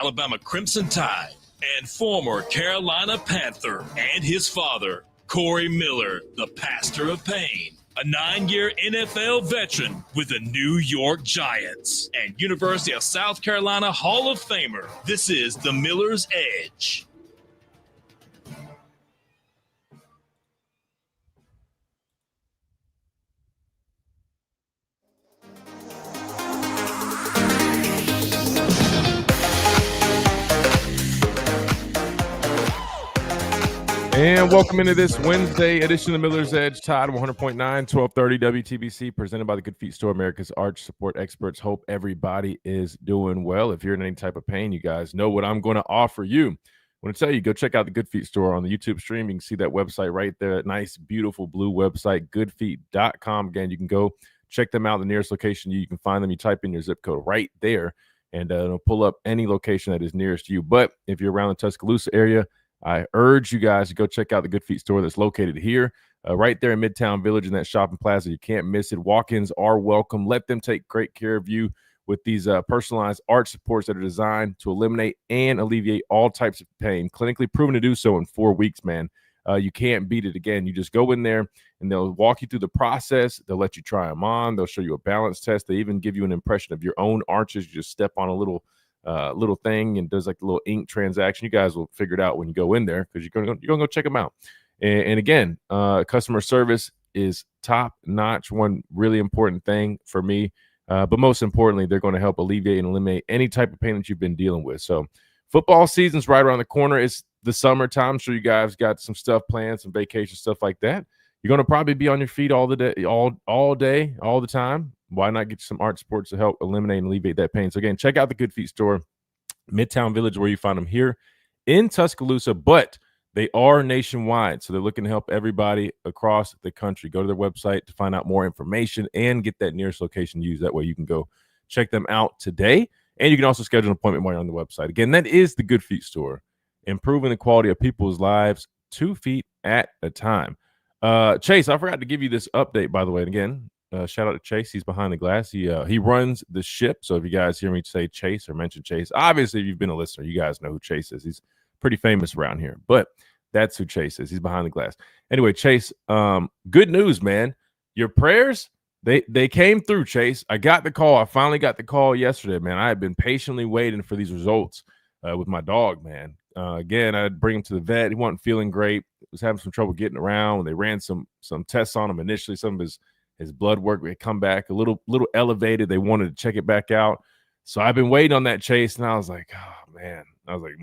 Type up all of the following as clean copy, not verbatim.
Alabama Crimson Tide, and former Carolina Panther, and his father, Corey Miller, the pastor of pain, a 9-year NFL veteran with the New York Giants, and University of South Carolina Hall of Famer. This is the Miller's Edge. And welcome into this Wednesday edition of the Miller's Edge. Todd, 100.9, 1230 WTBC, presented by the Good Feet Store, America's arch support experts. Hope everybody is doing well. If you're in any type of pain, you guys know what I'm going to offer you. I want to tell you, go check out the Good Feet Store on the YouTube stream. You can see that website right there, that nice, beautiful blue website, goodfeet.com. Again, you can go check them out. The nearest location you can find them. You type in your zip code right there, and it'll pull up any location that is nearest you. But if you're around the Tuscaloosa area, I urge you guys to go check out the Good Feet Store that's located here, right there in Midtown Village in that shopping plaza. You can't miss it. Walk-ins are welcome. Let them take great care of you with these personalized arch supports that are designed to eliminate and alleviate all types of pain. Clinically proven to do so in 4 weeks, man. You can't beat it. Again, you just go in there and they'll walk you through the process. They'll let you try them on. They'll show you a balance test. They even give you an impression of your own arches. You just step on a little thing and does like a little ink transaction. You guys will figure it out when you go in there because you're gonna go check them out. And again, customer service is top notch. One really important thing for me, but most importantly, they're going to help alleviate and eliminate any type of pain that you've been dealing with. So football season's right around the corner. It's the summertime. I'm sure you guys got some stuff planned, some vacation stuff like that. You're going to probably be on your feet all the day, all day, all the time. Why not get you some arch supports to help eliminate and alleviate that pain? So again, check out the Good Feet Store, Midtown Village, where you find them here in Tuscaloosa, but they are nationwide. So they're looking to help everybody across the country. Go to their website to find out more information and get that nearest location used. That way you can go check them out today. And you can also schedule an appointment while you're on the website. Again, that is the Good Feet Store, improving the quality of people's lives 2 feet at a time. Chase, I forgot to give you this update, by the way. And again, shout out to Chase. He's behind the glass. He runs the ship. So if you guys hear me say Chase or mention Chase, obviously if you've been a listener, you guys know who Chase is. He's pretty famous around here, but that's who Chase is. He's behind the glass. Anyway, Chase, good news, man. Your prayers, they came through, Chase. I got the call. I finally got the call yesterday, man. I had been patiently waiting for these results with my dog, man. Again, I'd bring him to the vet. He wasn't feeling great. He was having some trouble getting around. They ran some tests on him initially. Some of his blood work had come back a little elevated. They wanted to check it back out. So I've been waiting on that, Chase, and I was like, oh, man. I was like,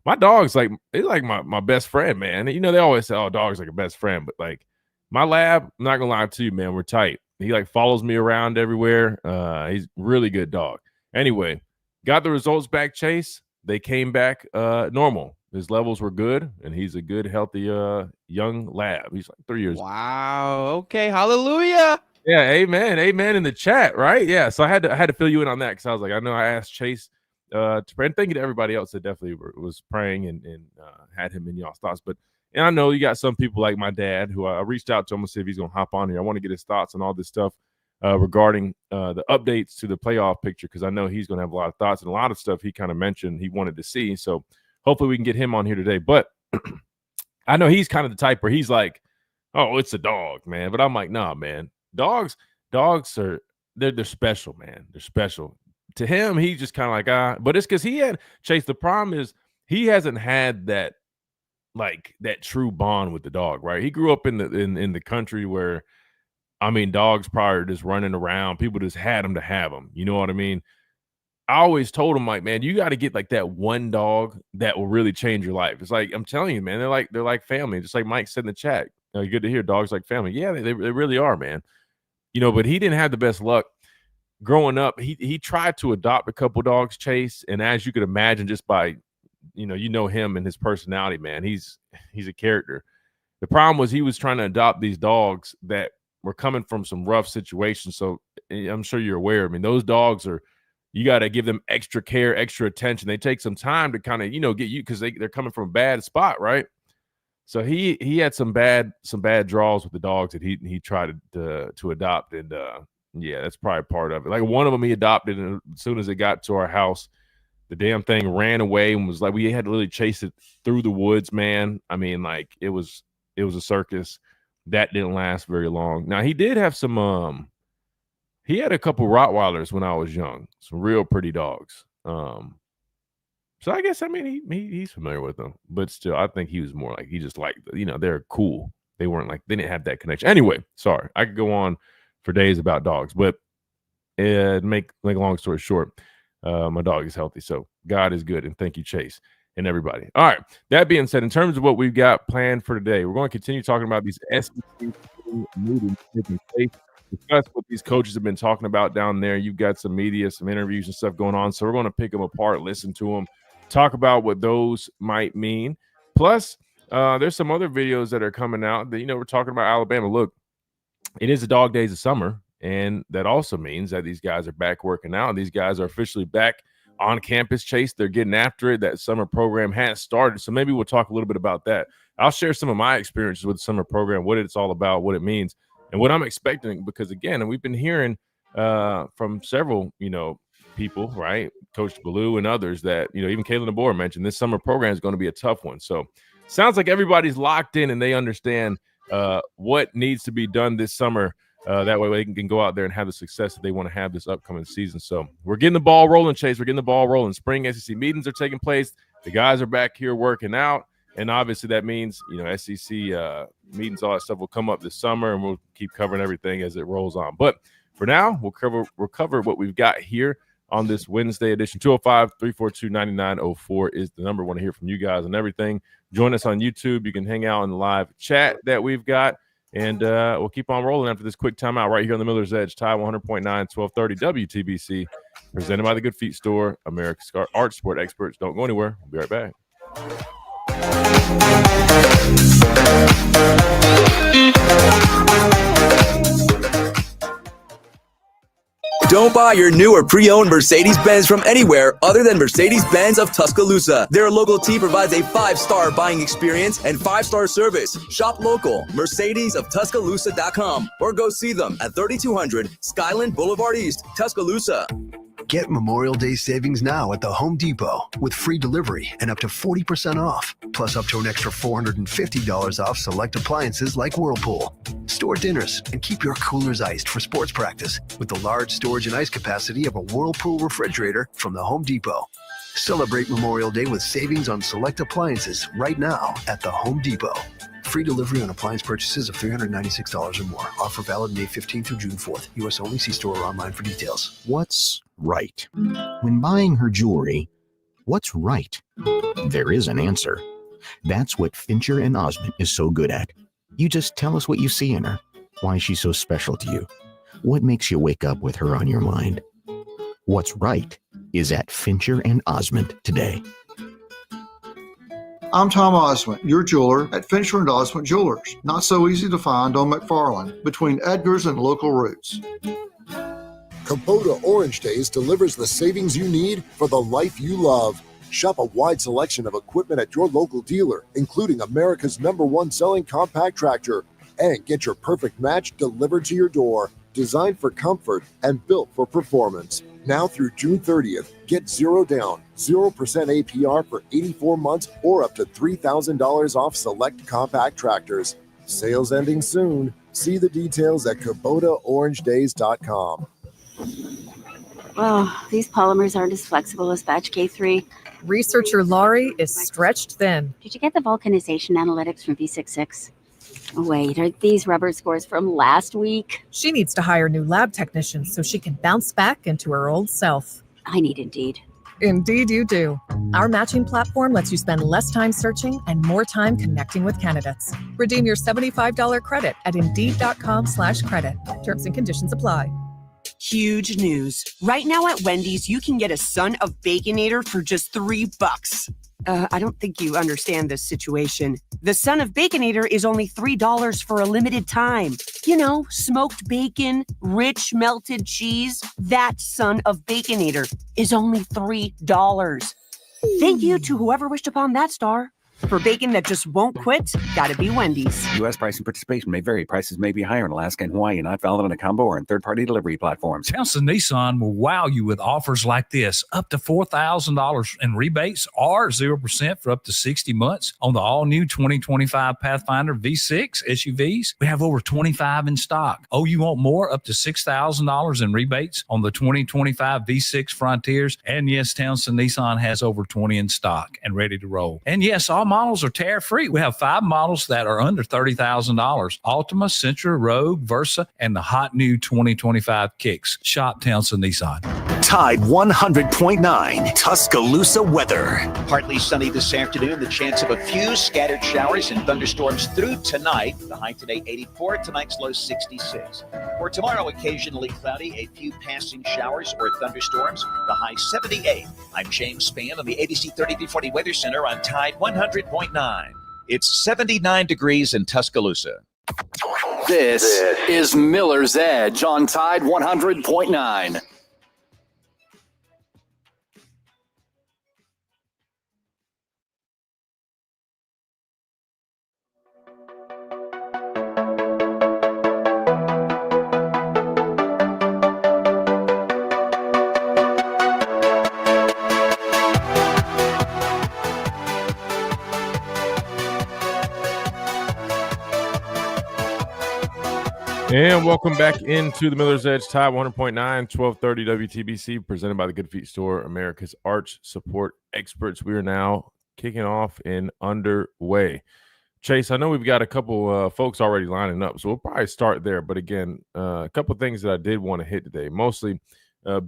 my dog's like, he's like my best friend, man. You know, they always say, oh, dog's like a best friend. But, like, my lab, I'm not going to lie to you, man, we're tight. He, like, follows me around everywhere. He's a really good dog. Anyway, got the results back, Chase. They came back normal. His levels were good, and he's a good, healthy young lab. He's like 3 years. Wow. Okay. Hallelujah. Yeah. Amen. Amen in the chat, right? Yeah. So I had to fill you in on that because I was like, I know I asked Chase to pray. And thank you to everybody else that definitely was praying and had him in y'all's thoughts. And I know you got some people like my dad who I reached out to him to see if he's going to hop on here. I want to get his thoughts on all this stuff regarding the updates to the playoff picture because I know he's going to have a lot of thoughts and a lot of stuff he kind of mentioned he wanted to see. So hopefully we can get him on here today. But I know he's kind of the type where he's like, oh, it's a dog, man. But I'm like, nah, man. Dogs are they're special, man. They're special. To him, he's just kind of like, but it's because he had Chase. The problem is he hasn't had that true bond with the dog, right? He grew up in the country where, I mean, dogs probably just running around. People just had them to have them. You know what I mean? I always told him, like, man, you got to get like that one dog that will really change your life. It's like, I'm telling you, man, they're like family. Just like Mike said in the chat. Good to hear dogs like family. Yeah, they really are, man. You know, but he didn't have the best luck growing up. He tried to adopt a couple dogs, Chase, and as you could imagine, just by you know him and his personality, man, he's a character. The problem was he was trying to adopt these dogs that were coming from some rough situations. So I'm sure you're aware. I mean, those dogs you got to give them extra care, extra attention. They take some time to kind of get you because they're coming from a bad spot, right? So he had some bad draws with the dogs that he tried to adopt, and yeah, that's probably part of it. Like one of them he adopted, and as soon as it got to our house, The damn thing ran away and was like, we had to literally chase it through the woods, man. I mean, like it was a circus. That didn't last very long. Now he did have some he had a couple Rottweilers when I was young, some real pretty dogs. So I guess, I mean, he's familiar with them, but still, I think he was more like, he just liked, they're cool. They weren't like, they didn't have that connection. Anyway, sorry, I could go on for days about dogs, but make a long story short, my dog is healthy, so God is good, and thank you, Chase, and everybody. All right, that being said, in terms of what we've got planned for today, we're going to continue talking about these SEC meetings taking place. Discuss what these coaches have been talking about down there. You've got some media, some interviews and stuff going on, so we're going to pick them apart, listen to them, talk about what those might mean. Plus, there's some other videos that are coming out that, we're talking about Alabama. Look, it is the dog days of summer, and that also means that these guys are back working out. These guys are officially back on campus, Chase. They're getting after it. That summer program has started, so maybe we'll talk a little bit about that. I'll share some of my experiences with the summer program, what it's all about, what it means, and what I'm expecting, because, again, we've been hearing from several, people, right? Coach Ballou and others that, even Kalen DeBoer mentioned this summer program is going to be a tough one. So sounds like everybody's locked in and they understand what needs to be done this summer. That way they can go out there and have the success that they want to have this upcoming season. So we're getting the ball rolling, Chase. We're getting the ball rolling. Spring SEC meetings are taking place. The guys are back here working out. And obviously that means, SEC meetings, all that stuff will come up this summer, and we'll keep covering everything as it rolls on. But for now, we'll cover what we've got here on this Wednesday edition. 205-342-9904 is the number. Want to hear from you guys and everything. Join us on YouTube. You can hang out in the live chat that we've got, and we'll keep on rolling after this quick timeout right here on the Miller's Edge. Tide 100.9, 1230 WTBC, presented by the Good Feet Store, America's Arch Sport Experts. Don't go anywhere. We'll be right back. Don't buy your new or pre-owned Mercedes-Benz from anywhere other than Mercedes-Benz of Tuscaloosa. Their local team provides a 5-star buying experience and 5-star service. Shop local, MercedesofTuscaloosa.com, or go see them at 3200 Skyland Boulevard East, Tuscaloosa. Get Memorial Day savings now at the Home Depot with free delivery and up to 40% off, plus up to an extra $450 off select appliances like Whirlpool. Store dinners and keep your coolers iced for sports practice with the large storage and ice capacity of a Whirlpool refrigerator from the Home Depot. Celebrate Memorial Day with savings on select appliances right now at the Home Depot. Free delivery on appliance purchases of $396 or more. Offer valid May 15th through June 4th. U.S. only. See store or online for details. What's right? When buying her jewelry, what's right? There is an answer. That's what Fincher and Osmond is so good at. You just tell us what you see in her, why she's so special to you, what makes you wake up with her on your mind. What's right is at Fincher and Osmond today. I'm Tom Osmond, your jeweler at Fincher & Osmond Jewelers. Not so easy to find on McFarland, between Edgar's and local routes. Kubota Orange Days delivers the savings you need for the life you love. Shop a wide selection of equipment at your local dealer, including America's #1 selling compact tractor, and get your perfect match delivered to your door. Designed for comfort and built for performance. Now through June 30th, get 0 down, 0% APR for 84 months or up to $3,000 off select compact tractors. Sales ending soon. See the details at KubotaOrangeDays.com. Well, these polymers aren't as flexible as batch K3. Researcher Laurie is stretched thin. Did you get the vulcanization analytics from V66? Oh, wait, are these rubber scores from last week? She needs to hire new lab technicians so she can bounce back into her old self. I need Indeed. Indeed you do. Our matching platform lets you spend less time searching and more time connecting with candidates. Redeem your $75 credit at Indeed.com/credit. Terms and conditions apply. Huge news. Right now at Wendy's, you can get a Son of Baconator for just $3. I don't think you understand this situation. The Son of Baconator is only $3 for a limited time. You know, smoked bacon, rich melted cheese. That Son of Baconator is only $3. Thank you to whoever wished upon that star. For bacon that just won't quit, gotta be Wendy's. U.S. price and participation may vary. Prices may be higher in Alaska and Hawaii, not valid on a combo or in third-party delivery platforms. Townsend Nissan will wow you with offers like this. Up to $4,000 in rebates or 0% for up to 60 months on the all-new 2025 Pathfinder V6 SUVs. We have over 25 in stock. Oh, you want more? Up to $6,000 in rebates on the 2025 V6 Frontiers. And yes, Townsend Nissan has over 20 in stock and ready to roll. And yes, all models are tear-free. We have 5 models that are under $30,000. Altima, Sentra, Rogue, Versa, and the hot new 2025 Kicks. Shop Townsend Nissan. Tide 100.9 Tuscaloosa weather. Partly sunny this afternoon. The chance of a few scattered showers and thunderstorms through tonight. The high today 84, tonight's low 66. For tomorrow, occasionally cloudy, a few passing showers or thunderstorms. The high 78. I'm James Spann on the ABC 3340 Weather Center on Tide 100.9. It's 79 degrees in Tuscaloosa. This is Miller's Edge on Tide 100.9. And welcome back into the Miller's Edge, Tide 100.9, 1230 WTBC, presented by the Good Feet Store, America's arch support experts. We are now kicking off and underway. Chase, I know we've got a couple folks already lining up, so we'll probably start there. But again, a couple of things that I did want to hit today, mostly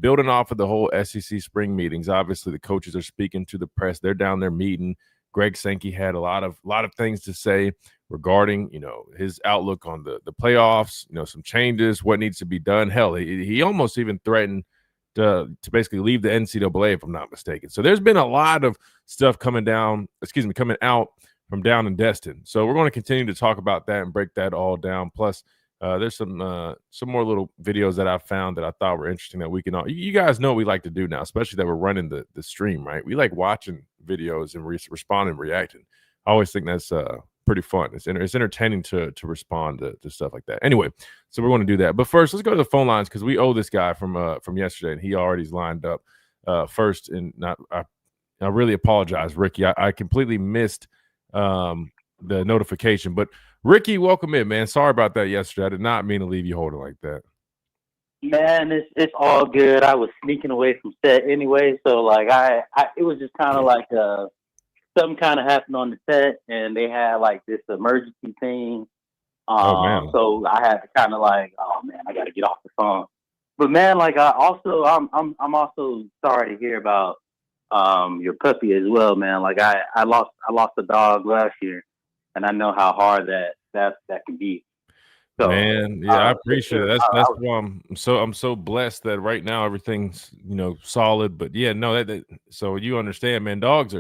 building off of the whole SEC spring meetings. Obviously, the coaches are speaking to the press. They're down there meeting. Greg Sankey had a lot of things to say regarding, his outlook on the playoffs, some changes, what needs to be done. Hell, he almost even threatened to basically leave the NCAA, if I'm not mistaken. So there's been a lot of stuff coming out from down in Destin. So we're going to continue to talk about that and break that all down. Plus, there's some more little videos that I found that I thought were interesting that we can all. You guys know what we like to do now, especially that we're running the stream, right? We like watching videos and responding, reacting. I always think that's pretty fun. It's entertaining to respond to stuff like that. Anyway, so we're going to do that. But first, let's go to the phone lines because we owe this guy from yesterday, and he already's lined up first. And I really apologize, Ricky. I completely missed the notification, but Ricky, welcome in, man. Sorry about that yesterday. I did not mean to leave you holding like that. Man, it's all good. I was sneaking away from set anyway, so like it was just kind of like something kind of happened on the set, and they had like this emergency thing. So I had to kind of like, oh man, I got to get off the phone. But man, like I'm also sorry to hear about your puppy as well, man. Like I lost a dog last year, and I know how hard that can be. So, man, yeah, I appreciate it. That's why I'm so blessed that right now everything's solid. But yeah, no, that so you understand, man. Dogs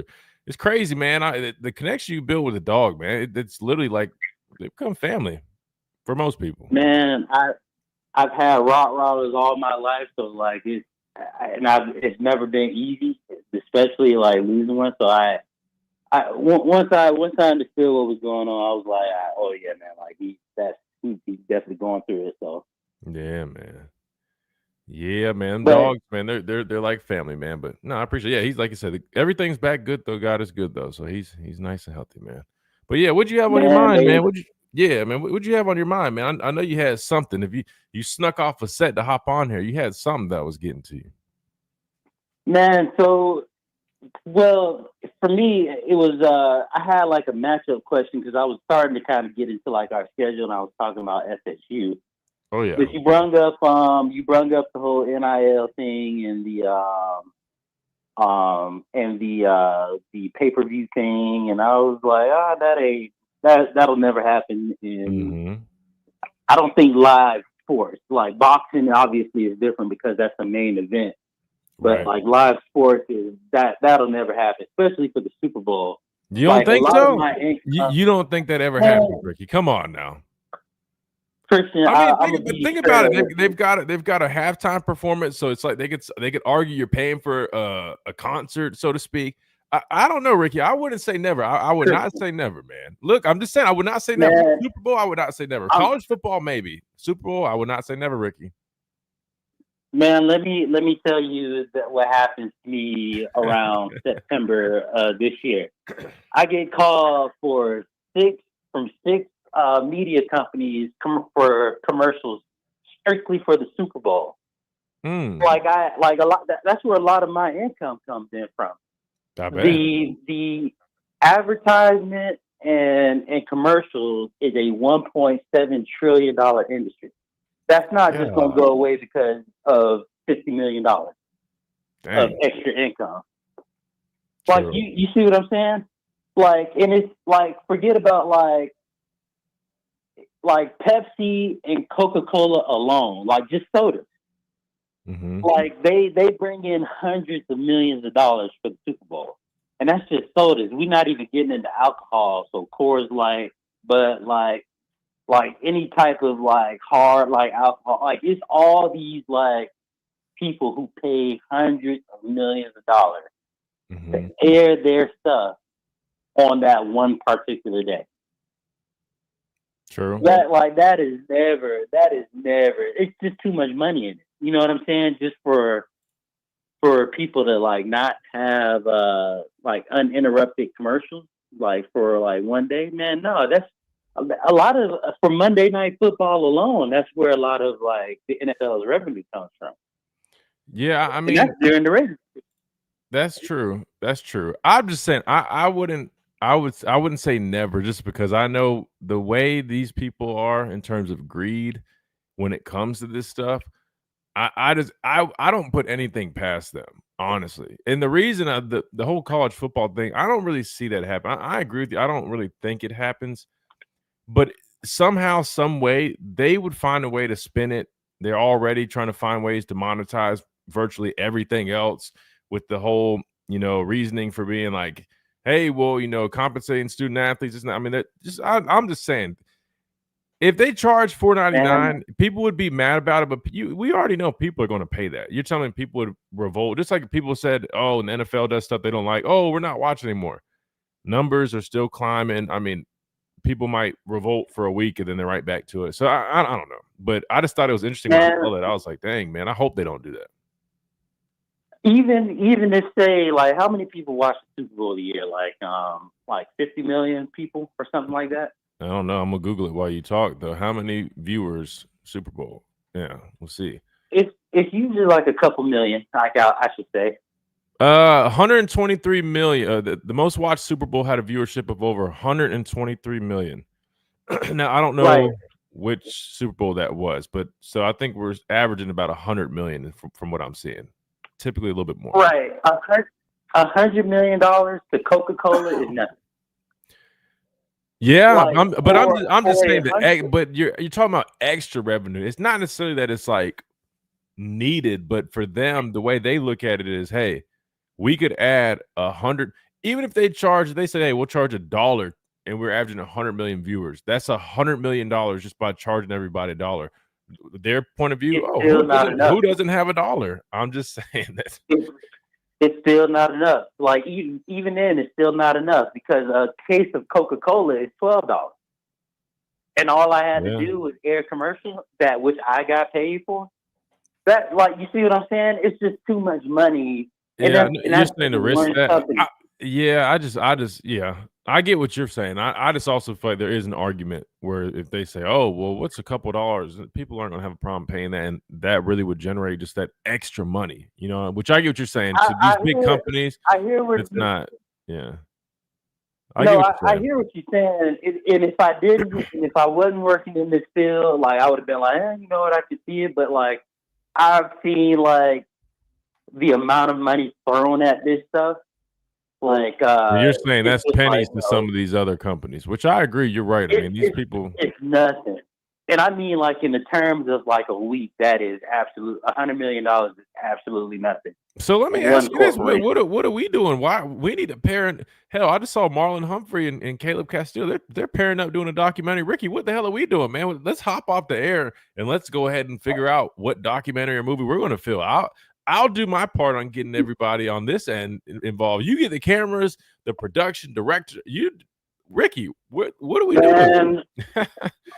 it's crazy, man. The connection you build with a dog, man, it's literally like they become family for most people. Man, I've had Rottweilers all my life, so like it's never been easy, especially like losing one. So once I understood what was going on, I was like, oh yeah, man, like he's definitely going through it. So yeah, man, dogs, man, they're like family, man. But no, I appreciate it. Yeah, he's like you said, everything's back good though. God is good though, so he's nice and healthy, man. But yeah, what'd you have on your mind, man? What'd you have on your mind, man? I know you had something. If you snuck off a set to hop on here, you had something that was getting to you, man. So, well, for me, it was I had like a matchup question because I was starting to kind of get into like our schedule, and I was talking about SSU. Oh yeah. But you brung up the whole NIL thing and the pay-per-view thing, and I was like, that'll never happen. And I don't think live sports, like boxing obviously is different because that's the main event. But like live sports that'll never happen, especially for the Super Bowl. You don't think so? You don't think that ever happened, Ricky? Come on now. Christian, think about it. They've got a halftime performance, so it's like they could argue you're paying for a concert, so to speak. I don't know, Ricky. I wouldn't say never. I would not say never, man. Look, I'm just saying I would not say never. Man, Super Bowl, I would not say never. College football, maybe. Super Bowl, I would not say never, Ricky. Man, let me tell you that what happened to me around September this year. I get called for six media companies for commercials strictly for the Super Bowl. Like a lot. That's where a lot of my income comes in from. I bet. The advertisement and commercials is a $1.7 trillion industry. That's not just going to go away because of $50 million of extra income. Like you see what I'm saying? Like, and it's like, forget about like Pepsi and Coca-Cola alone, like just sodas. Like they bring in hundreds of millions of dollars for the Super Bowl, and that's just sodas. We're not even getting into alcohol, so Coors Light, but like any type of like hard like alcohol, like it's all these like people who pay hundreds of millions of dollars to air their stuff on that one particular day. True. That is never. It's just too much money in it. You know what I'm saying? Just for people to like not have like uninterrupted commercials like for like one day. Man, no, that's a lot of for Monday Night Football alone. That's where a lot of like the NFL's revenue comes from. Yeah, I mean, and that's during the race. That's true. That's true. I'm just saying I wouldn't say never, just because I know the way these people are in terms of greed when it comes to this stuff. I don't put anything past them, honestly. And the reason the whole college football thing, I don't really see that happen. I agree with you. I don't really think it happens, but somehow, some way, they would find a way to spin it. They're already trying to find ways to monetize virtually everything else with the whole, reasoning for being like, hey, well, compensating student athletes. It's not, I mean, I'm just saying, if they charge $4.99, people would be mad about it, but we already know people are going to pay that. You're telling me people would revolt, just like people said, oh, and the NFL does stuff they don't like. Oh, we're not watching anymore. Numbers are still climbing. I mean, people might revolt for a week and then they're right back to it. So I don't know, but I just thought it was interesting when I saw that. I was like, dang, man, I hope they don't do that. Even if say like how many people watch the Super Bowl a year? Like 50 million people or something like that. I don't know. I'm gonna Google it while you talk, though. How many viewers Super Bowl? Yeah, we'll see. It's usually like a couple million. I should say. 123 million. The most watched Super Bowl had a viewership of over 123 million. Now I don't know which Super Bowl that was, but so I think we're averaging about 100 million from what I'm seeing. Typically a little bit more. Right, $100 million to Coca-Cola is nothing. Yeah, I'm just saying that. But you're talking about extra revenue. It's not necessarily that it's like needed, but for them, the way they look at it is, hey, we could add 100. Even if they say, hey, we'll charge $1, and we're averaging 100 million viewers. That's $100 million just by charging everybody $1. Their point of view, who doesn't have $1? I'm just saying that. It's still not enough. Like even then, it's still not enough because a case of Coca-Cola is $12, and all I had to do was air commercial which I got paid for. That, like, you see what I'm saying? It's just too much money. Yeah, you're saying the risk that. I get what you're saying. I just also feel like there is an argument where if they say, oh, well, what's a couple dollars? People aren't going to have a problem paying that. And that really would generate just that extra money, which I get what you're saying. So these big companies, it's not. Yeah. I hear what you're saying. And if I didn't, and if I wasn't working in this field, like, I would have been like, you know what, I could see it. But like, I've seen like the amount of money thrown at this stuff. Like you're saying that's pennies to some of these other companies, which I agree. You're right. I mean, these people, it's nothing. And I mean, like, in the terms of like a week, that is absolute. $100 million is absolutely nothing. So let me ask you this: what are we doing? Why we need a parent? Hell, I just saw Marlon Humphrey and Caleb Castillo. They're pairing up doing a documentary. Ricky, what the hell are we doing, man? Let's hop off the air and let's go ahead and figure out what documentary or movie we're going to film. I'll do my part on getting everybody on this end involved. You get the cameras, the production director. Ricky, what are we doing?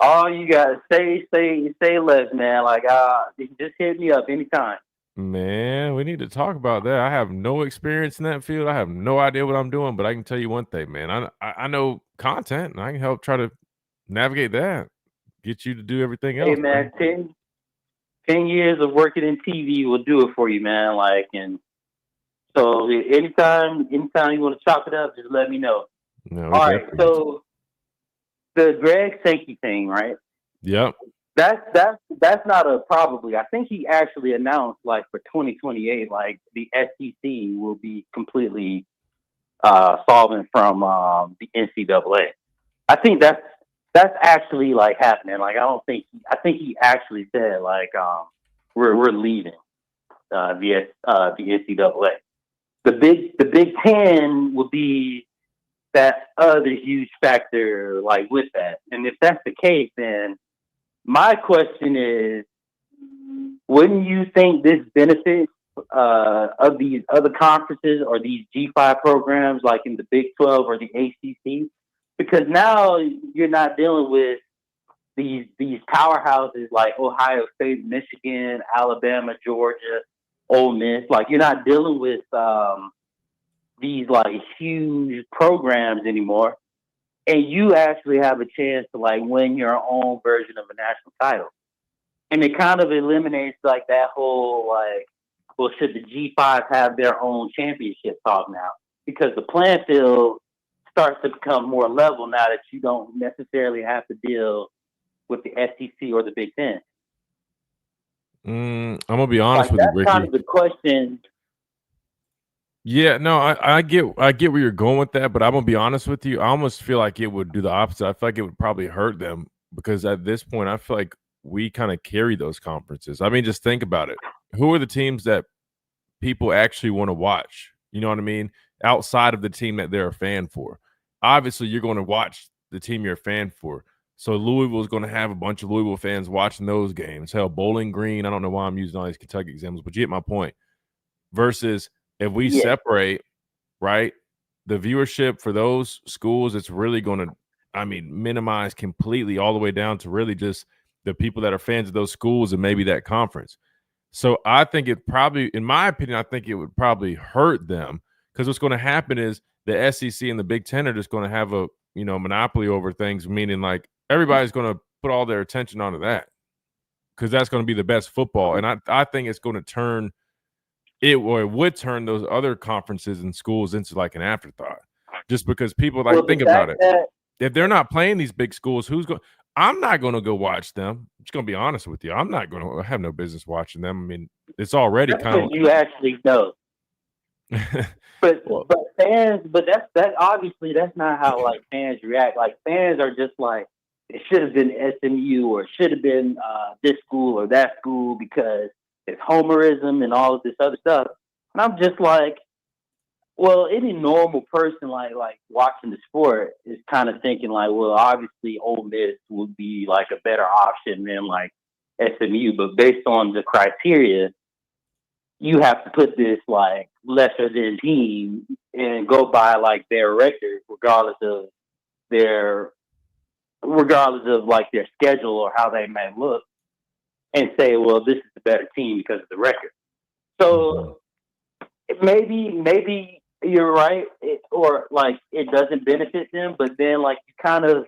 All you got to say less, man. Like, just hit me up anytime. Man, we need to talk about that. I have no experience in that field. I have no idea what I'm doing, but I can tell you one thing, man. I know content, and I can help try to navigate that, get you to do everything else. Hey, man, 10 years of working in TV will do it for you, man. Like, and so anytime you want to chop it up, just let me know. No, all right, so the Greg Sankey thing, right? Yep. That's not a probably. I think he actually announced, like, for 2028, like, the SEC will be completely solvent from the NCAA. I think that's actually, like, happening. Like, I think he actually said, like, we're leaving the NCAA. The Big Ten will be that other huge factor, like, with that. And if that's the case, then my question is, wouldn't you think this benefits of these other conferences or these G5 programs, like in the Big 12 or the ACC? Because now you're not dealing with these powerhouses like Ohio State, Michigan, Alabama, Georgia, Ole Miss. Like, you're not dealing with these, like, huge programs anymore, and you actually have a chance to, like, win your own version of a national title. And it kind of eliminates, like, that whole, like, well, should the G5 have their own championship talk now? Because the playing field starts to become more level now that you don't necessarily have to deal with the SEC or the Big Ten. I'm gonna be honest with you, Ricky. That's kind of the question. Yeah, no, I get where you're going with that, but I'm gonna be honest with you. I almost feel like it would do the opposite. I feel like it would probably hurt them because at this point, I feel like we kind of carry those conferences. I mean, just think about it. Who are the teams that people actually want to watch? You know what I mean? Outside of the team that they're a fan for. Obviously, you're going to watch the team you're a fan for. So Louisville is going to have a bunch of Louisville fans watching those games. Hell, Bowling Green. I don't know why I'm using all these Kentucky examples, but you get my point. Versus if we separate, right, the viewership for those schools, it's really going to, I mean, minimize completely all the way down to really just the people that are fans of those schools and maybe that conference. So I think it probably, in my opinion, I think it would probably hurt them because what's going to happen is the SEC and the Big Ten are just going to have a, monopoly over things, meaning like everybody's going to put all their attention onto that because that's going to be the best football. And I think it's going to turn it would turn those other conferences and schools into like an afterthought just because people think about it. If they're not playing these big schools, I'm not going to go watch them. I'm just going to be honest with you. I'm not going to have no business watching them. I mean, it's already kind of you actually know. But fans, that obviously that's not how, like, fans react. Like, fans are just like, it should have been SMU or it should have been this school or that school because it's homerism and all of this other stuff. And I'm just like, well, any normal person like watching the sport is kind of thinking like, well, obviously Ole Miss would be like a better option than like SMU, but based on the criteria, you have to put this like lesser than team and go by like their record, regardless of like their schedule or how they may look, and say, well, this is the better team because of the record. So maybe you're right, or like it doesn't benefit them, but then like you kind of,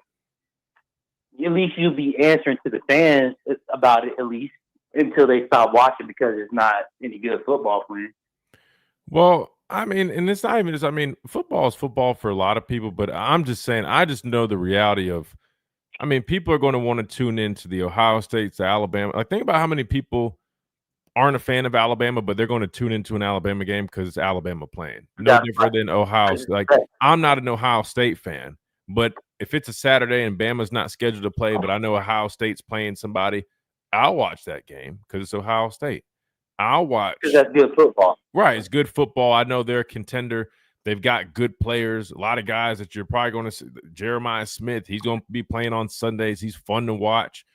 at least you'll be answering to the fans about it, at least until they stop watching because it's not any good football playing. Well, I mean, and it's not even just, I mean, football is football for a lot of people, but I'm just saying, I just know the reality of, I mean, people are going to want to tune into the Ohio States, the Alabama. Like, think about how many people aren't a fan of Alabama, but they're going to tune into an Alabama game because it's Alabama playing. No different than Ohio State. Like, I'm not an Ohio State fan, but if it's a Saturday and Bama's not scheduled to play, but I know Ohio State's playing somebody, I'll watch that game because it's Ohio State. I'll watch. Because that's good football. Right. It's good football. I know they're a contender. They've got good players, a lot of guys that you're probably going to see. Jeremiah Smith, he's going to be playing on Sundays. He's fun to watch.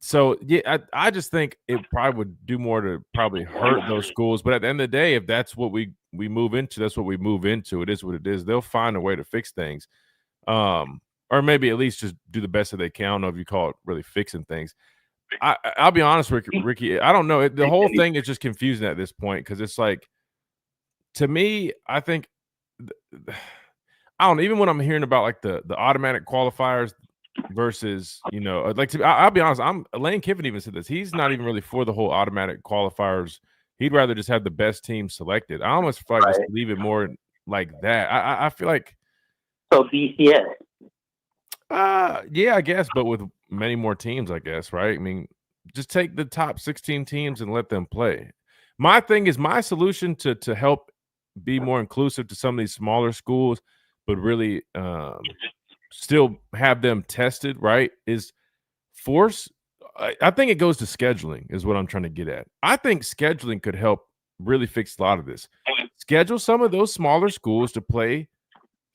So yeah, I just think it probably would do more to probably hurt those schools. But at the end of the day, if that's what we move into, that's what we move into. It is what it is. They'll find a way to fix things, or maybe at least just do the best that they can. I don't know if you call it really fixing things. I'll be honest, Ricky. I don't know. The whole thing is just confusing at this point because it's like, to me, I think I don't know, even when I'm hearing about like the automatic qualifiers versus, I'll be honest, Lane Kiffin even said this. He's not even really for the whole automatic qualifiers. He'd rather just have the best team selected. I almost feel like just leave it more like that. I feel like BCS. Yeah, I guess, but with many more teams, I guess, right? I mean, just take the top 16 teams and let them play. My thing is, my solution to help be more inclusive to some of these smaller schools, but really still have them tested, right, is force. I think it goes to scheduling is what I'm trying to get at. I think scheduling could help really fix a lot of this. Schedule some of those smaller schools to play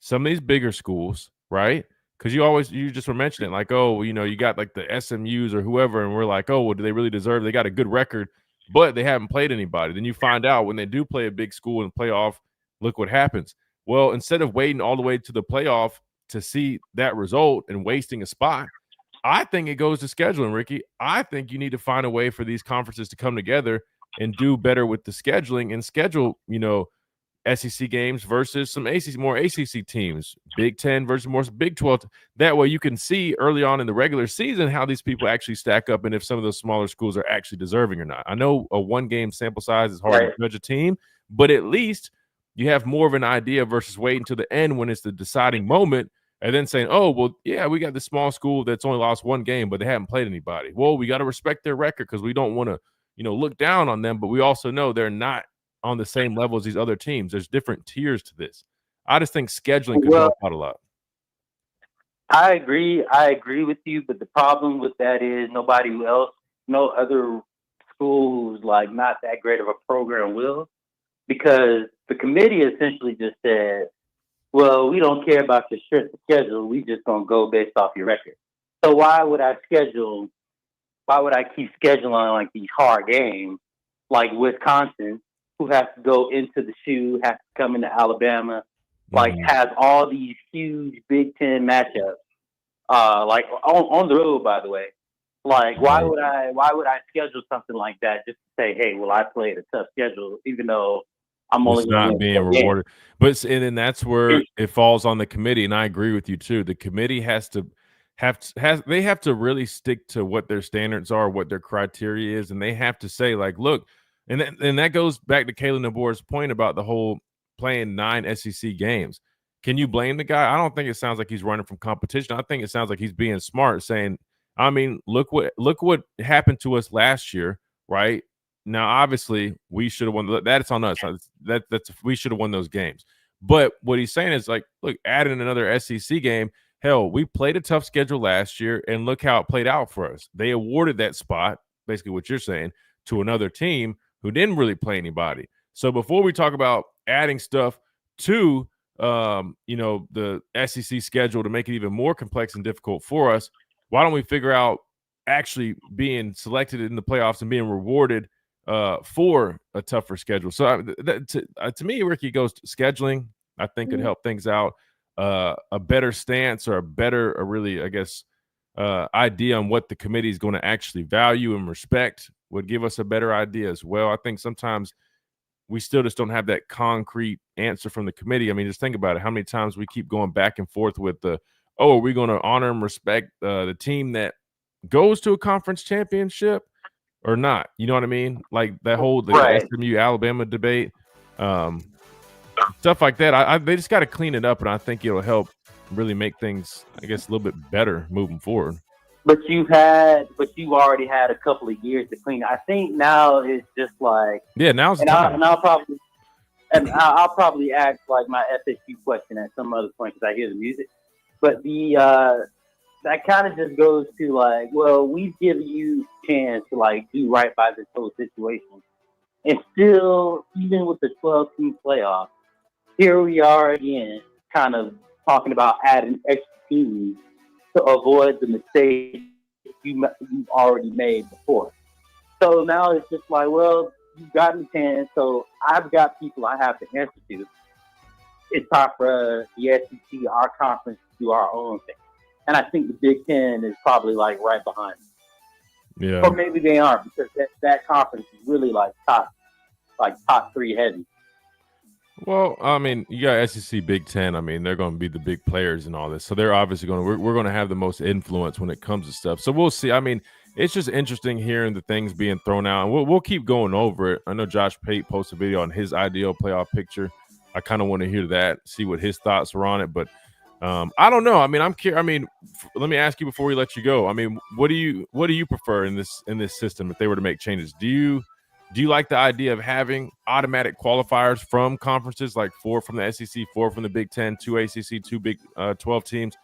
some of these bigger schools, right? Because you just were mentioning like, oh, you got like the SMUs or whoever, and we're like, oh, well, do they really deserve? They got a good record, but they haven't played anybody. Then you find out when they do play a big school and playoff, look what happens. Well, instead of waiting all the way to the playoff to see that result and wasting a spot, I think it goes to scheduling, Ricky. I think you need to find a way for these conferences to come together and do better with the scheduling and schedule, SEC games versus some more ACC teams, Big 10 versus more Big 12. That way you can see early on in the regular season how these people actually stack up and if some of those smaller schools are actually deserving or not. I know a one-game sample size is hard to judge a team, but at least you have more of an idea versus waiting to the end when it's the deciding moment and then saying, oh, well, yeah, we got this small school that's only lost one game, but they haven't played anybody. Well, we got to respect their record because we don't want to, look down on them, but we also know they're not on the same level as these other teams. There's different tiers to this. I just think scheduling could help out a lot. I agree with you, but the problem with that is no other school who's like not that great of a program will, because the committee essentially just said, well, we don't care about your strength of schedule. We just gonna go based off your record. So why would I keep scheduling like these hard games like Wisconsin, who has to go into the shoe, has to come into Alabama, has all these huge Big Ten matchups, like on the road, by the way. Like, why would I schedule something like that just to say, hey, well, I played a tough schedule, even though I'm only not being rewarded. But and then that's where it falls on the committee, and I agree with you too. The committee have to really stick to what their standards are, what their criteria is, and they have to say, like, look. And that goes back to Kalen DeBoer's point about the whole playing 9 SEC games. Can you blame the guy? I don't think it sounds like he's running from competition. I think it sounds like he's being smart, saying, I mean, look what happened to us last year, right? Now, obviously, we should have won. That's on us. We should have won those games. But what he's saying is like, look, adding another SEC game. Hell, we played a tough schedule last year, and look how it played out for us. They awarded that spot, basically what you're saying, to another team who didn't really play anybody. So before we talk about adding stuff to, the SEC schedule to make it even more complex and difficult for us, why don't we figure out actually being selected in the playoffs and being rewarded for a tougher schedule? So to me, Ricky, goes to scheduling. I think could help things out. A better stance or idea on what the committee is going to actually value and respect would give us a better idea as well. I think sometimes we still just don't have that concrete answer from the committee. I mean, just think about it. How many times we keep going back and forth with are we going to honor and respect the team that goes to a conference championship or not? You know what I mean? Like that whole SMU Alabama debate, stuff like that. They just got to clean it up, and I think it'll help really make things, I guess, a little bit better moving forward. But you already had a couple of years to clean it. I think now it's just like now's the time. I'll probably ask like my FSU question at some other point because I hear the music. But that kind of just goes to like, well, we give you a chance to like do right by this whole situation, and still, even with the 12-team playoff, here we are again, kind of talking about adding extra teams to avoid the mistake you've already made before. So now it's just like, well, you've got me 10, so I've got people I have to answer to. It's time for the SEC, our conference, to do our own thing. And I think the Big Ten is probably like right behind them. Yeah. Or maybe they aren't, because that conference is really like top 3 heavy. Well, I mean, you got SEC, Big Ten. I mean, they're going to be the big players in all this, so they're obviously going to. We're going to have the most influence when it comes to stuff. So we'll see. I mean, it's just interesting hearing the things being thrown out, and we'll keep going over it. I know Josh Pate posted a video on his ideal playoff picture. I kind of want to hear that, see what his thoughts were on it, but I don't know. I mean, I'm curious. I mean, let me ask you before we let you go. I mean, what do you prefer in this system if they were to make changes? Do you like the idea of having automatic qualifiers from conferences, like 4 from the SEC, 4 from the Big Ten, 2 ACC, 2 Big 12 teams?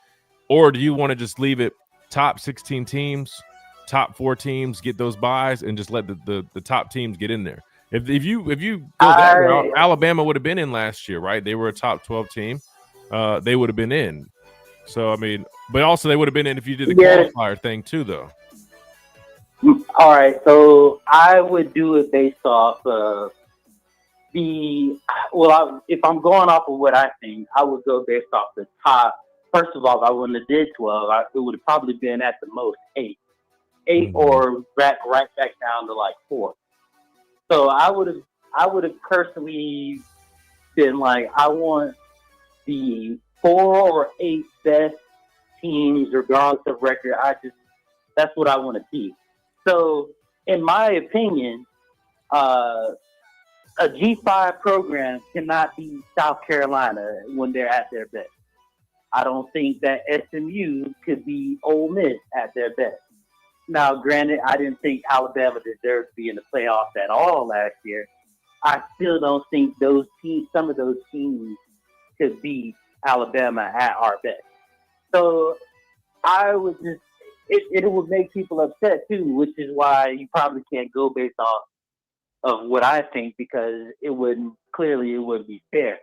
Or do you want to just leave it top 16 teams, top 4 teams, get those buys, and just let the top teams get in there? If you go that route, Alabama would have been in last year, right? They were a top 12 team. They would have been in. So, I mean, but also they would have been in if you did the qualifier thing too, though. All right, so I would do it based off if I'm going off of what I think, I would go based off the top. First of all, if I wouldn't have did 12, it would have probably been at the most 8, or right back down to like 4. So I would have personally been like, I want the 4 or 8 best teams, regardless of record. That's what I want to see. So, in my opinion, a G5 program cannot beat South Carolina when they're at their best. I don't think that SMU could beat Ole Miss at their best. Now, granted, I didn't think Alabama deserved to be in the playoffs at all last year. I still don't think some of those teams could beat Alabama at our best. So, I would just. It would make people upset too, which is why you probably can't go based off of what I think, because it wouldn't be fair.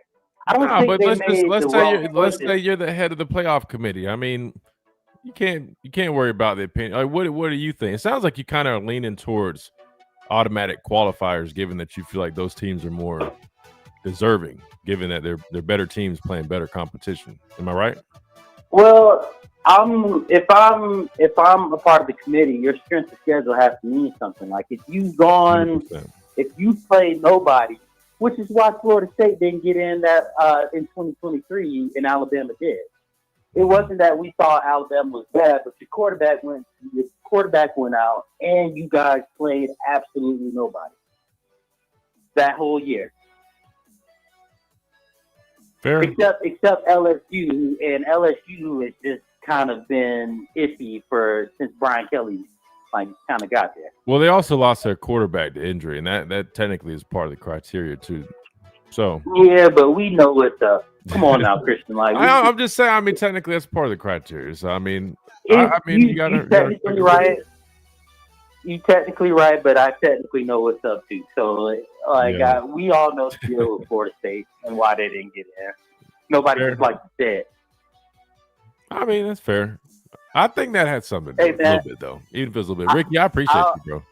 I don't think let's say you're the head of the playoff committee. I mean, you can't worry about the opinion. Like, what do you think? It sounds like you kind of leaning towards automatic qualifiers, given that you feel like those teams are more deserving, given that they're better teams playing better competition. Am I right? Well, if I'm a part of the committee, your strength of schedule has to mean something. Like if you play nobody, which is why Florida State didn't get in that in 2023 and Alabama did. It wasn't that we thought Alabama was bad, but your quarterback went out and you guys played absolutely nobody that whole year. Fair. Except LSU, and LSU has just kind of been iffy since Brian Kelly kind of got there. Well, they also lost their quarterback to injury, and that technically is part of the criteria too. So yeah, but we know what the. Come on now, Christian. Like I'm just saying. I mean, technically, that's part of the criteria. So I mean, you got to technically right. You technically right, but I technically know what's up too. So we all know the deal with Florida State and why they didn't get there. Nobody just like to say it. I mean, that's fair. I think that had something to do a little bit, though. Even if it's a little bit. Ricky, I appreciate you, bro.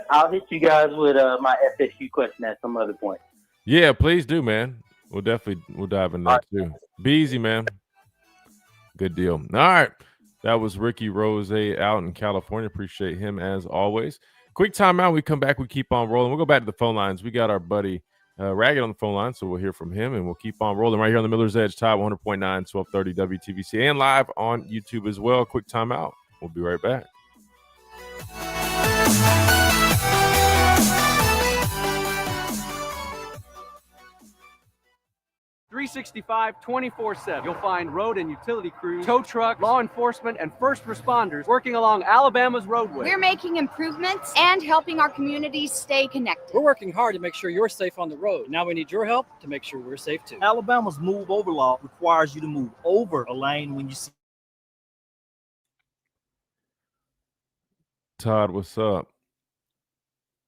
I'll hit you guys with my FSU question at some other point. Yeah, please do, man. We'll dive in that too. Be easy, man. Good deal. All right. That was Ricky Rose out in California. Appreciate him as always. Quick timeout. We come back. We keep on rolling. We'll go back to the phone lines. We got our buddy Ragged on the phone line, so we'll hear from him, and we'll keep on rolling right here on the Miller's Edge, Tide 100.9, 1230 WTBC, and live on YouTube as well. Quick timeout. We'll be right back. 365, 24/7. You'll find road and utility crews, tow trucks, law enforcement, and first responders working along Alabama's roadway. We're making improvements and helping our communities stay connected. We're working hard to make sure you're safe on the road. Now we need your help to make sure we're safe too. Alabama's move over law requires you to move over a lane when you see. Todd, what's up?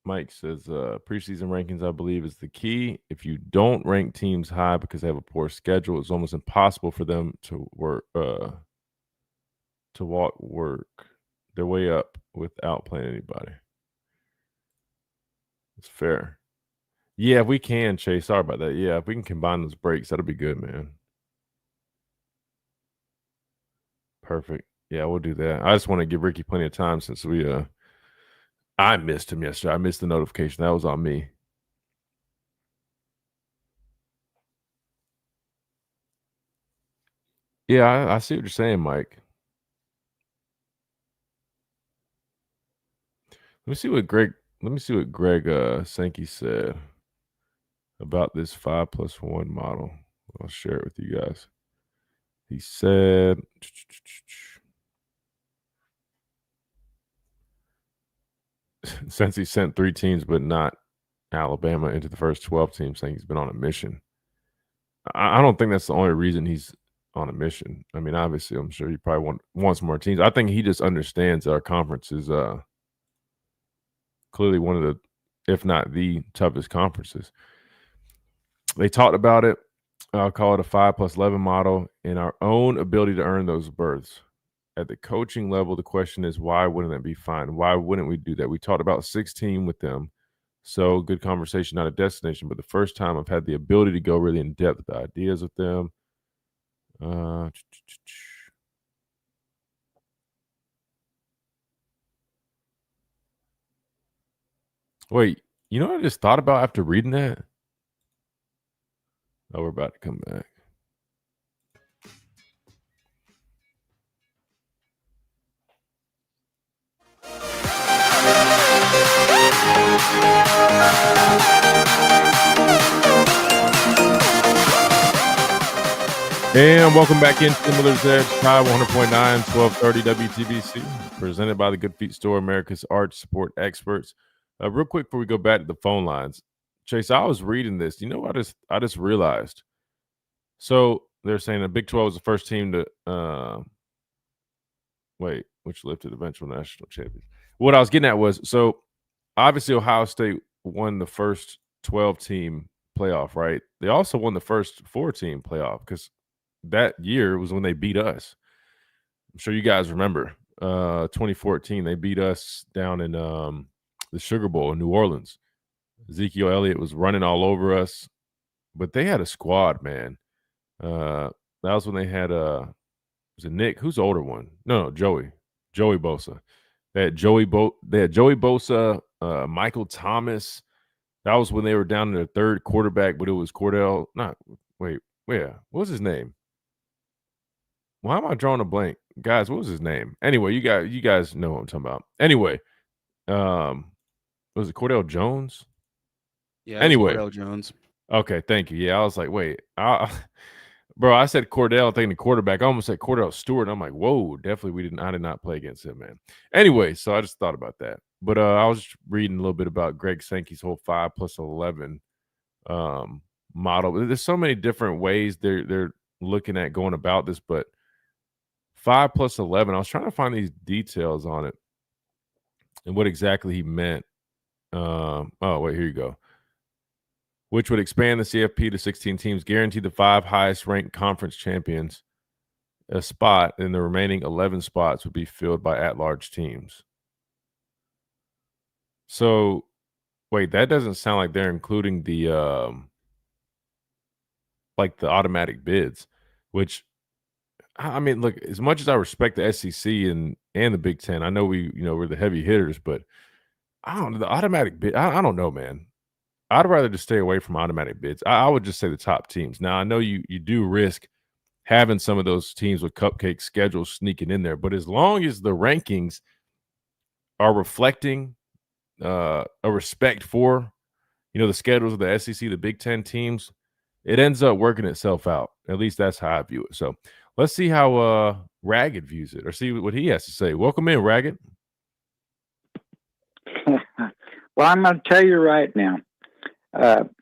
Mike says preseason rankings, I believe, is the key. If you don't rank teams high because they have a poor schedule, it's almost impossible for them to work. their way up without playing anybody. It's fair. Yeah, if we can, Chase. Sorry about that. Yeah, if we can combine those breaks, that'll be good, man. Perfect. Yeah, we'll do that. I just want to give Ricky plenty of time since I missed him yesterday. I missed the notification. That was on me. Yeah, I see what you're saying, Mike. Let me see what Greg Sankey said about this 5+1 model. I'll share it with you guys. He said, since he sent 3 teams but not Alabama into the first 12 teams, saying he's been on a mission. I don't think that's the only reason he's on a mission. I mean, obviously, I'm sure he probably wants more teams. I think he just understands that our conference is clearly one of the, if not the toughest conferences. They talked about it. I'll call it a 5+11 model and our own ability to earn those berths. At the coaching level, the question is, why wouldn't that be fine? Why wouldn't we do that? We talked about 16 with them. So good conversation, not a destination. But the first time I've had the ability to go really in depth with the ideas with them. Wait, you know what I just thought about after reading that? Oh, we're about to come back. And welcome back into the Miller's Edge, Tide 100.9, 1230 WTBC, presented by the Good Feet Store, America's Arch Support Experts. Real quick before we go back to the phone lines, Chase, I was reading this. You know what I just realized? So they're saying the Big 12 is the first team to which lifted eventual national champions. What I was getting at was, so obviously Ohio State won the first 12-team playoff, right? They also won the first 4-team playoff because that year was when they beat us. I'm sure you guys remember 2014. They beat us down in the Sugar Bowl in New Orleans. Ezekiel Elliott was running all over us, but they had a squad, man. That was when they had was it Nick? Who's the older one? No, Joey Bosa. They had Joey Bosa, Michael Thomas. That was when they were down to their third quarterback, but it was What was his name? Why am I drawing a blank? Guys, what was his name? Anyway, you guys know what I'm talking about. Anyway, was it Cordell Jones? Yeah. Anyway. Cordell Jones. Okay, thank you. Yeah, I was like, wait. Bro, I said Cordell thinking the quarterback. I almost said Cordell Stewart. I'm like, whoa, definitely I did not play against him, man. Anyway, so I just thought about that. But I was just reading a little bit about Greg Sankey's whole 5+11 model. There's so many different ways they're looking at going about this, but 5+11, I was trying to find these details on it and what exactly he meant. Here you go. Which would expand the CFP to 16 teams, guarantee the 5 highest ranked conference champions a spot, and the remaining 11 spots would be filled by at-large teams. So, wait, that doesn't sound like they're including the the automatic bids, which, I mean, look, as much as I respect the SEC and the Big Ten, I know we're the heavy hitters, but I don't know, the automatic bid, I don't know, man. I'd rather just stay away from automatic bids. I would just say the top teams. Now, I know you do risk having some of those teams with cupcake schedules sneaking in there, but as long as the rankings are reflecting a respect for, the schedules of the SEC, the Big Ten teams, it ends up working itself out. At least that's how I view it. So let's see how Ragged views it, or see what he has to say. Welcome in, Ragged. Well, I'm going to tell you right now.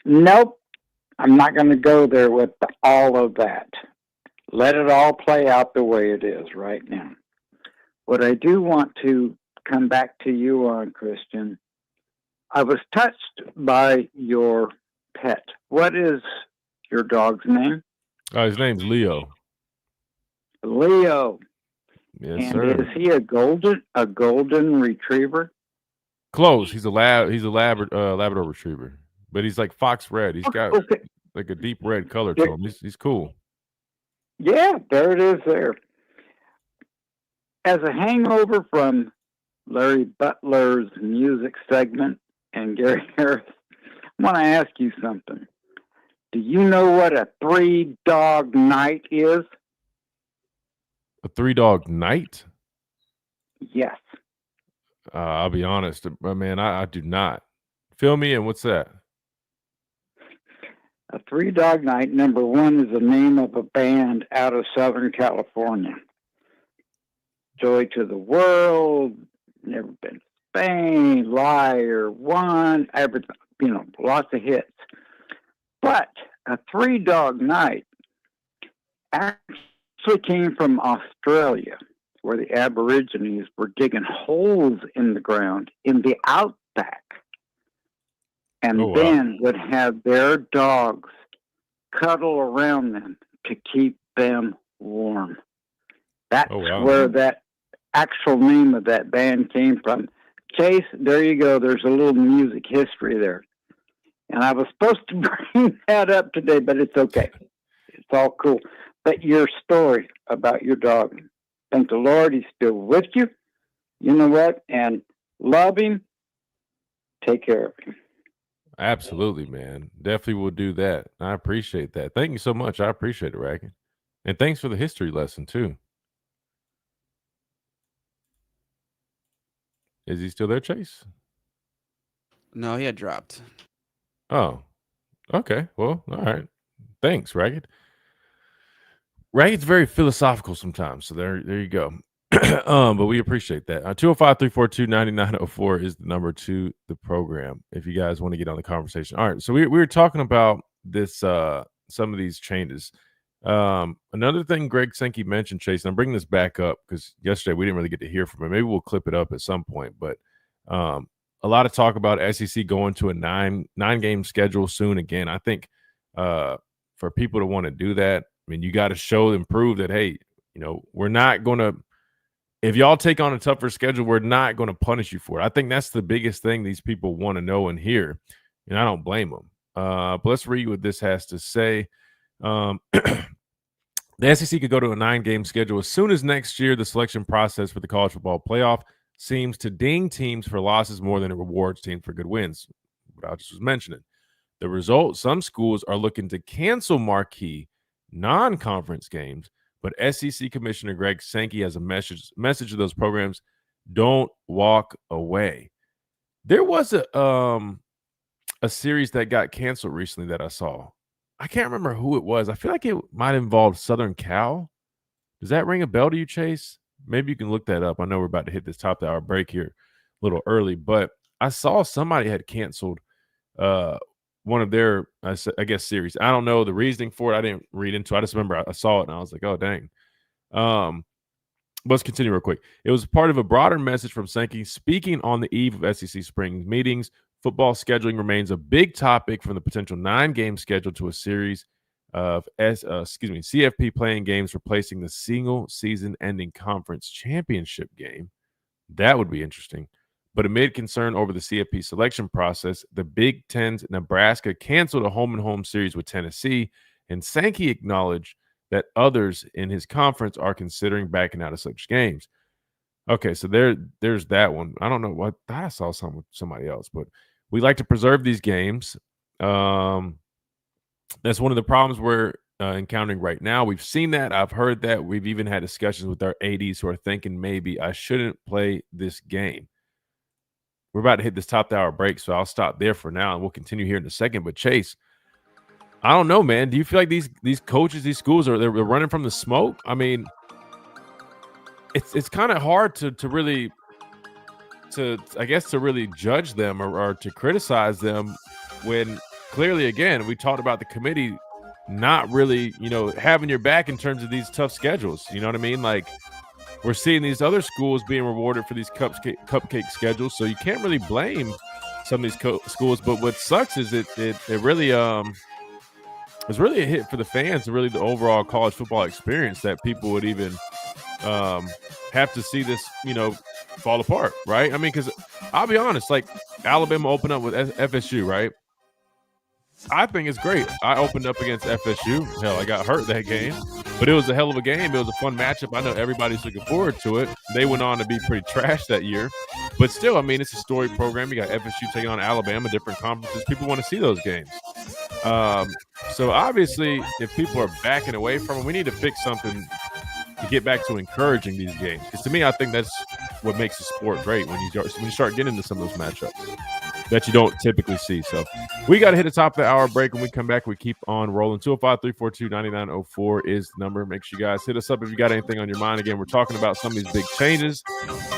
Nope, I'm not going to go there with all of that. Let it all play out the way it is right now. What I do want to come back to you on, Christian, I was touched by your pet. What is your dog's name? His name's Leo. Leo. Yes, and sir. is he a golden retriever? Close. He's a Labrador retriever, but he's like fox red. He's got like a deep red color to him. He's cool. Yeah, there it is there. As a hangover from Larry Butler's music segment and Gary Harris, I want to ask you something. Do you know what a 3-dog night is? A 3-dog night? Yes. I'll be honest, man, I do not. Fill me in. What's that? A 3-dog night, number one, is the name of a band out of Southern California. Joy to the World, Never Been to Spain, Liar, One, everything, lots of hits. But a 3-dog night actually came from Australia, where the Aborigines were digging holes in the ground in the outback, and then would have their dogs cuddle around them to keep them warm. That's where that actual name of that band came from. Chase, there you go. There's a little music history there. And I was supposed to bring that up today, but it's okay. It's all cool. But your story about your dog, thank the Lord he's still with you. You know what? And love him. Take care of him. Absolutely, man. Definitely will do that. I appreciate that. Thank you so much. I appreciate it, Ragged. And thanks for the history lesson, too. Is he still there, Chase? No, he had dropped. Oh, okay. Well, all right. Thanks, Ragged. Ragged's very philosophical sometimes, so there you go. But we appreciate that. 205-342-9904 is the number to the program if you guys want to get on the conversation. All right, so we were talking about this, some of these changes. Another thing Greg Sankey mentioned, Chase, and I'm bringing this back up because yesterday we didn't really get to hear from him. Maybe we'll clip it up at some point, but a lot of talk about SEC going to a nine-game schedule soon again. I think for people to want to do that, I mean, you got to show and prove that, hey, we're not going to – if y'all take on a tougher schedule, we're not going to punish you for it. I think that's the biggest thing these people want to know and hear, and I don't blame them. But let's read what this has to say. The SEC could go to a 9-game schedule as soon as next year. The selection process for the college football playoff seems to ding teams for losses more than it rewards teams for good wins. What I just was mentioning. The result, some schools are looking to cancel marquee non-conference games, but SEC Commissioner Greg Sankey has a message to those programs: don't walk away. There was a series that got canceled recently that I saw. I can't remember who it was. I feel like it might involve Southern Cal. Does that ring a bell to you, Chase? Maybe you can look that up. I know we're about to hit this top of the hour break here a little early, but I saw somebody had canceled one of their, I guess, series. I don't know the reasoning for it. I didn't read into it. I just remember I saw it and I was like, oh, dang. Let's continue real quick. It was part of a broader message from Sankey speaking on the eve of SEC spring meetings. Football scheduling remains a big topic, from the potential 9-game schedule to a series of CFP playing games replacing the single season ending conference championship game. That would be interesting. But amid concern over the CFP selection process, the Big Ten's Nebraska canceled a home-and-home series with Tennessee, and Sankey acknowledged that others in his conference are considering backing out of such games. Okay, so there's that one. I don't know what I saw with somebody else, but we like to preserve these games. That's one of the problems we're encountering right now. We've seen that. I've heard that. We've even had discussions with our ADs who are thinking maybe I shouldn't play this game. We're about to hit this top of the hour break, so I'll stop there for now, and we'll continue here in a second. But Chase, I don't know, man. Do you feel like these coaches, these schools they're running from the smoke? I mean, it's kind of hard to really judge them or to criticize them when clearly, again, we talked about the committee not really, having your back in terms of these tough schedules. You know what I mean? Like, we're seeing these other schools being rewarded for these cupcake schedules, so you can't really blame some of these schools. But what sucks is it really it's really a hit for the fans and really the overall college football experience that people would even have have to see this, fall apart, right? I mean, because I'll be honest, like Alabama opened up with FSU, right? I think it's great. I opened up against FSU. Hell, I got hurt that game, but it was a hell of a game. It was a fun matchup. I know everybody's looking forward to it. They went on to be pretty trash that year, but still, I mean, it's a storied program. You got FSU taking on Alabama, different conferences. People want to see those games. So obviously, if people are backing away from it, we need to fix something to get back to encouraging these games. Because to me, I think that's what makes the sport great when you start getting into some of those matchups that you don't typically see. So we got to hit the top of the hour break. When we come back, we keep on rolling. 205-342-9904 is the number. Make sure you guys hit us up if you got anything on your mind. Again, we're talking about some of these big changes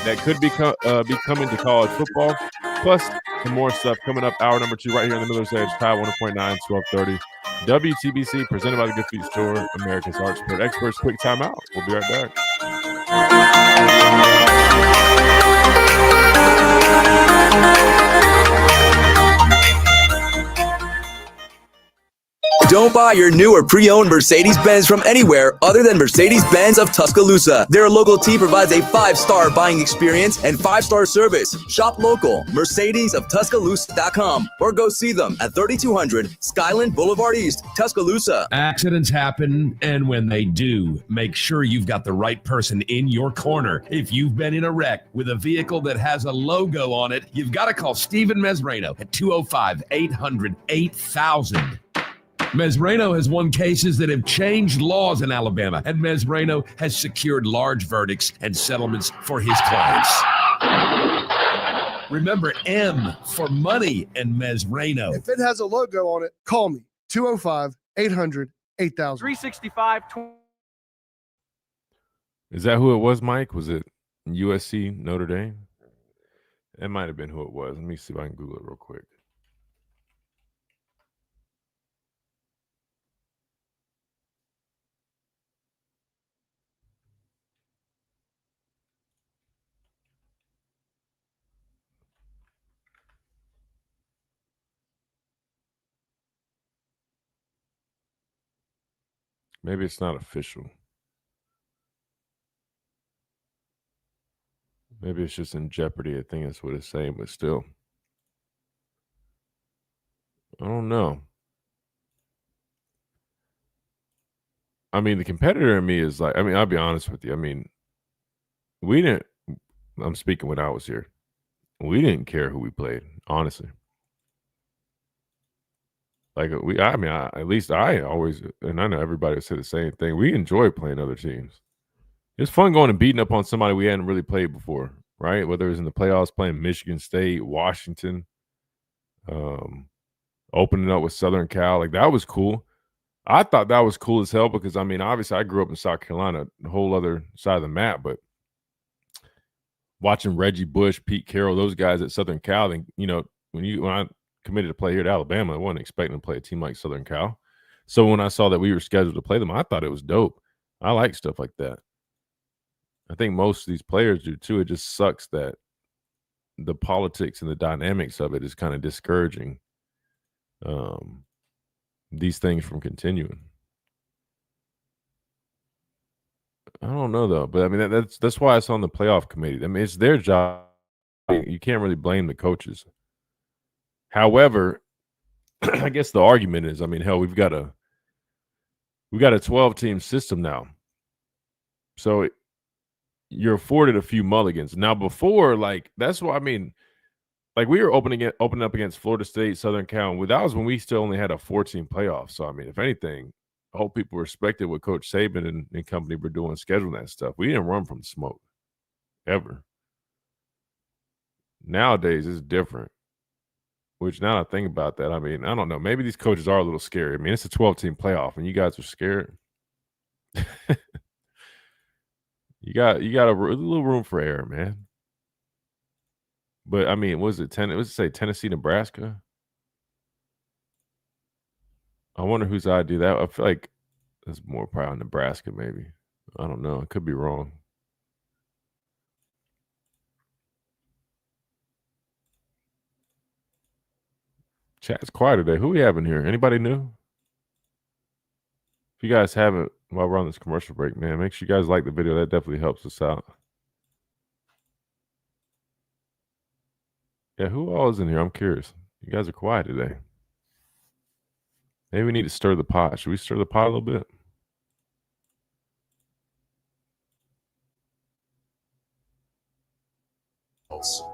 that could be coming to college football. Plus, some more stuff coming up. Hour number 2 right here on the Miller's Edge, Tide 100.9, 1230. WTBC, presented by the Good Feet Store, America's Arch Sport Experts. Quick timeout. We'll be right back. Don't buy your new or pre-owned Mercedes-Benz from anywhere other than Mercedes-Benz of Tuscaloosa. Their local team provides a 5-star buying experience and 5-star service. Shop local, MercedesofTuscaloosa.com, or go see them at 3200 Skyland Boulevard East, Tuscaloosa. Accidents happen, and when they do, make sure you've got the right person in your corner. If you've been in a wreck with a vehicle that has a logo on it, you've got to call Stephen Mesrano at 205-800-8000. Mesrano has won cases that have changed laws in Alabama, and Mesrano has secured large verdicts and settlements for his clients. Remember M for money and Mesrano. If it has a logo on it, call me. 205-800-8000. 365. Is that who it was, Mike? Was it USC Notre Dame? That might have been who it was. Let me see if I can Google it real quick. Maybe it's not official. Maybe it's just in jeopardy. I think that's what it's saying, but still. I don't know. I mean, the competitor in me is like, I mean, I'll be honest with you. I mean, I'm speaking when I was here. We didn't care who we played, honestly. Like at least I always, and I know everybody would say the same thing. We enjoy playing other teams. It's fun going and beating up on somebody we hadn't really played before, right? Whether it was in the playoffs, playing Michigan State, Washington, opening up with Southern Cal, like that was cool. I thought that was cool as hell because I mean, obviously, I grew up in South Carolina, a whole other side of the map, but watching Reggie Bush, Pete Carroll, those guys at Southern Cal, and when I committed to play here at Alabama, I wasn't expecting to play a team like Southern Cal. So when I saw that we were scheduled to play them, I thought it was dope. I like stuff like that. I think most of these players do too. It just sucks that the politics and the dynamics of it is kind of discouraging these things from continuing. I don't know though, but I mean that's why it's on the playoff committee. I mean, it's their job. You can't really blame the coaches. However, I guess the argument is, I mean, hell, we've got a 12-team system now. So you're afforded a few mulligans. Now before, like, that's why I mean, like we were opening up against Florida State, Southern Cal. That was when we still only had a 14 playoff. So I mean, if anything, I hope people respected what Coach Saban and company were doing, scheduling that stuff. We didn't run from the smoke ever. Nowadays it's different. Which now I think about that, I mean, I don't know. Maybe these coaches are a little scary. I mean, it's a 12-team playoff, and you guys are scared. You got a little room for error, man. But I mean, was it Tennessee, Nebraska? I wonder whose idea that. I feel like that's more probably Nebraska, maybe. I don't know. I could be wrong. Chat's quiet today. Who we have in here? Anybody new? If you guys haven't, while we're on this commercial break, man, make sure you guys like the video. That definitely helps us out. Yeah, who all is in here? I'm curious. You guys are quiet today. Maybe we need to stir the pot. Should we stir the pot a little bit?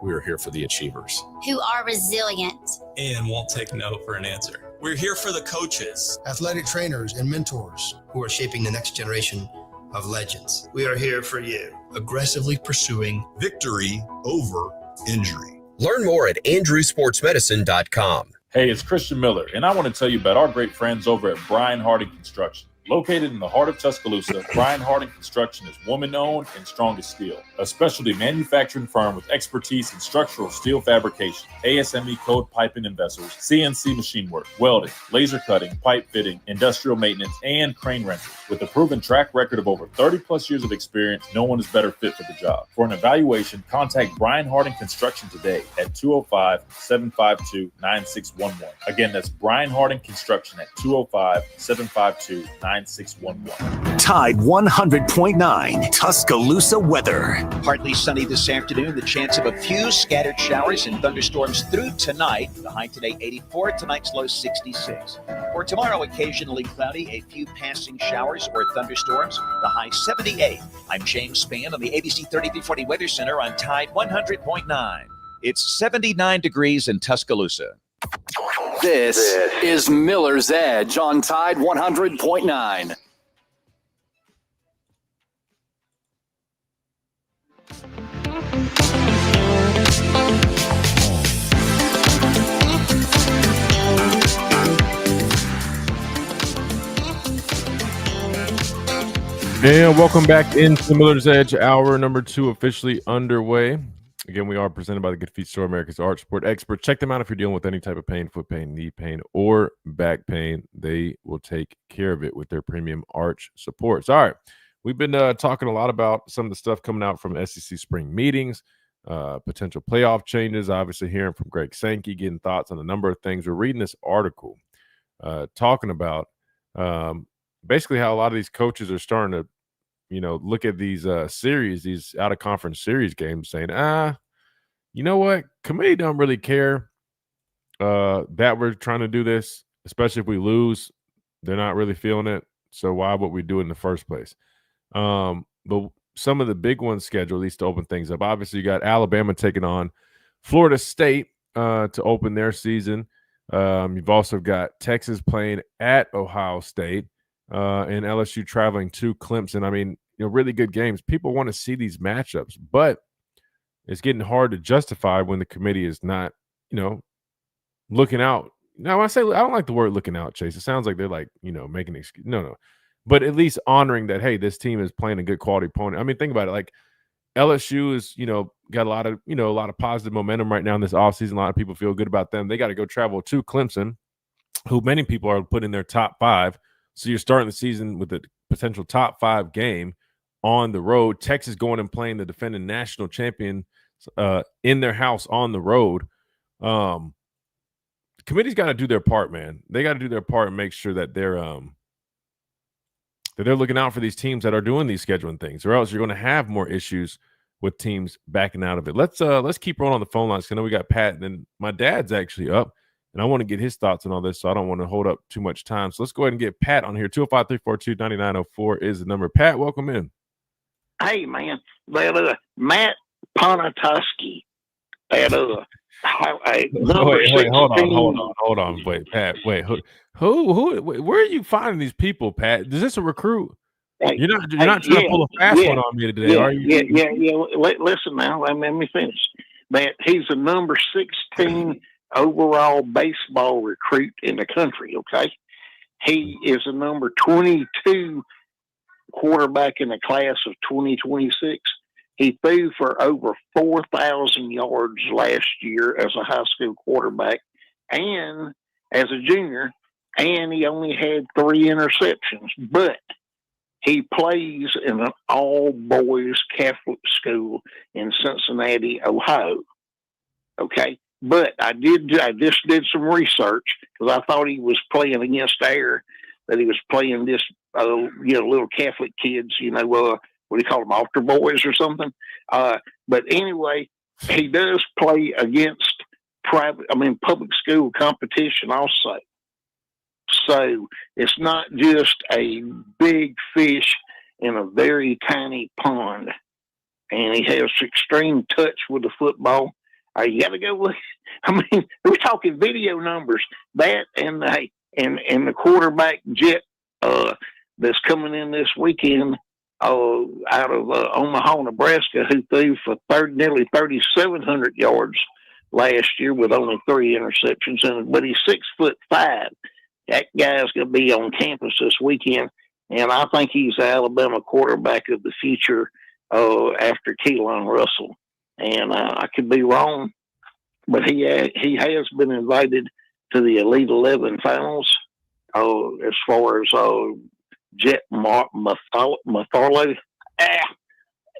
We're here for the achievers who are resilient and won't take no for an answer. We're here for the coaches, athletic trainers, and mentors who are shaping the next generation of legends. We are here for you, aggressively pursuing victory over injury. Learn more at andrewsportsmedicine.com. Hey, it's Christian Miller, and I want to tell you about our great friends over at Brian Harding Construction. Located in the heart of Tuscaloosa, Brian Harding Construction is woman-owned and strong as steel, a specialty manufacturing firm with expertise in structural steel fabrication, ASME code piping and vessels, CNC machine work, welding, laser cutting, pipe fitting, industrial maintenance, and crane rentals. With a proven track record of over 30-plus years of experience, no one is better fit for the job. For an evaluation, contact Brian Harding Construction today at 205-752-9611. Again, that's Brian Harding Construction at 205-752-9611. Tide 100.9 Tuscaloosa weather. Partly sunny this afternoon. The chance of a few scattered showers and thunderstorms through tonight. The high today 84, tonight's low 66. For tomorrow, occasionally cloudy, a few passing showers or thunderstorms. The high 78. I'm James Spann on the ABC 3340 Weather Center on Tide 100.9. It's 79 degrees in Tuscaloosa. This is Miller's Edge on Tide 100.9. And welcome back into Miller's Edge, hour number 2 officially underway. Again, we are presented by the Good Feet Store, America's Arch Support Expert. Check them out if you're dealing with any type of pain, foot pain, knee pain, or back pain. They will take care of it with their premium arch supports. All right, we've been talking a lot about some of the stuff coming out from SEC spring meetings, potential playoff changes, obviously hearing from Greg Sankey, getting thoughts on a number of things. We're reading this article talking about basically how a lot of these coaches are starting to look at these series, these out-of-conference series games saying, you know what? Committee don't really care that we're trying to do this, especially if we lose. They're not really feeling it, so why would we do it in the first place? But some of the big ones scheduled, at least to open things up. Obviously, you got Alabama taking on Florida State to open their season. You've also got Texas playing at Ohio State. And LSU traveling to Clemson. I mean, really good games. People want to see these matchups, but it's getting hard to justify when the committee is not, looking out. Now, when I say I don't like the word looking out, Chase. It sounds like they're like, making an excuse. No. But at least honoring that, hey, this team is playing a good quality opponent. I mean, think about it. Like LSU is, got a lot of positive momentum right now in this offseason. A lot of people feel good about them. They got to go travel to Clemson, who many people are putting in their top 5. So you're starting the season with a potential top 5 game on the road. Texas going and playing the defending national champion in their house on the road. The committee's got to do their part, man. They got to do their part and make sure that they're looking out for these teams that are doing these scheduling things, or else you're going to have more issues with teams backing out of it. Let's keep rolling on the phone lines. I know we got Pat, and then my dad's actually up. And I want to get his thoughts on all this, so I don't want to hold up too much time. So let's go ahead and get Pat on here. 205-342-9904 is the number. Pat, welcome in. Hey, man. Matt Ponatoski. Wait, hold on. Wait, Pat. Wait, who? Where are you finding these people, Pat? Is this a recruit? You're not trying to pull a fast one on me today, are you? Yeah. Listen now. Let me finish. Matt, he's a number 16 overall baseball recruit in the country, okay? He is a number 22 quarterback in the class of 2026. He threw for over 4,000 yards last year as a high school quarterback and as a junior, and he only had 3 interceptions. But he plays in an all-boys Catholic school in Cincinnati, Ohio, okay? But I just did some research because I thought he was playing against air, that he was playing this, little Catholic kids, what do you call them, altar boys or something. But anyway, he does play against public school competition also. So it's not just a big fish in a very tiny pond. And he has extreme touch with the football. You got to go with, we're talking video numbers. That and the quarterback Jet that's coming in this weekend out of Omaha, Nebraska, who threw for nearly 3,700 yards last year with only 3 interceptions. But he's 6'5". That guy's going to be on campus this weekend, and I think he's the Alabama quarterback of the future after Keelan Russell. And I could be wrong, but he has been invited to the Elite 11 finals. As far as Jet Matharlo,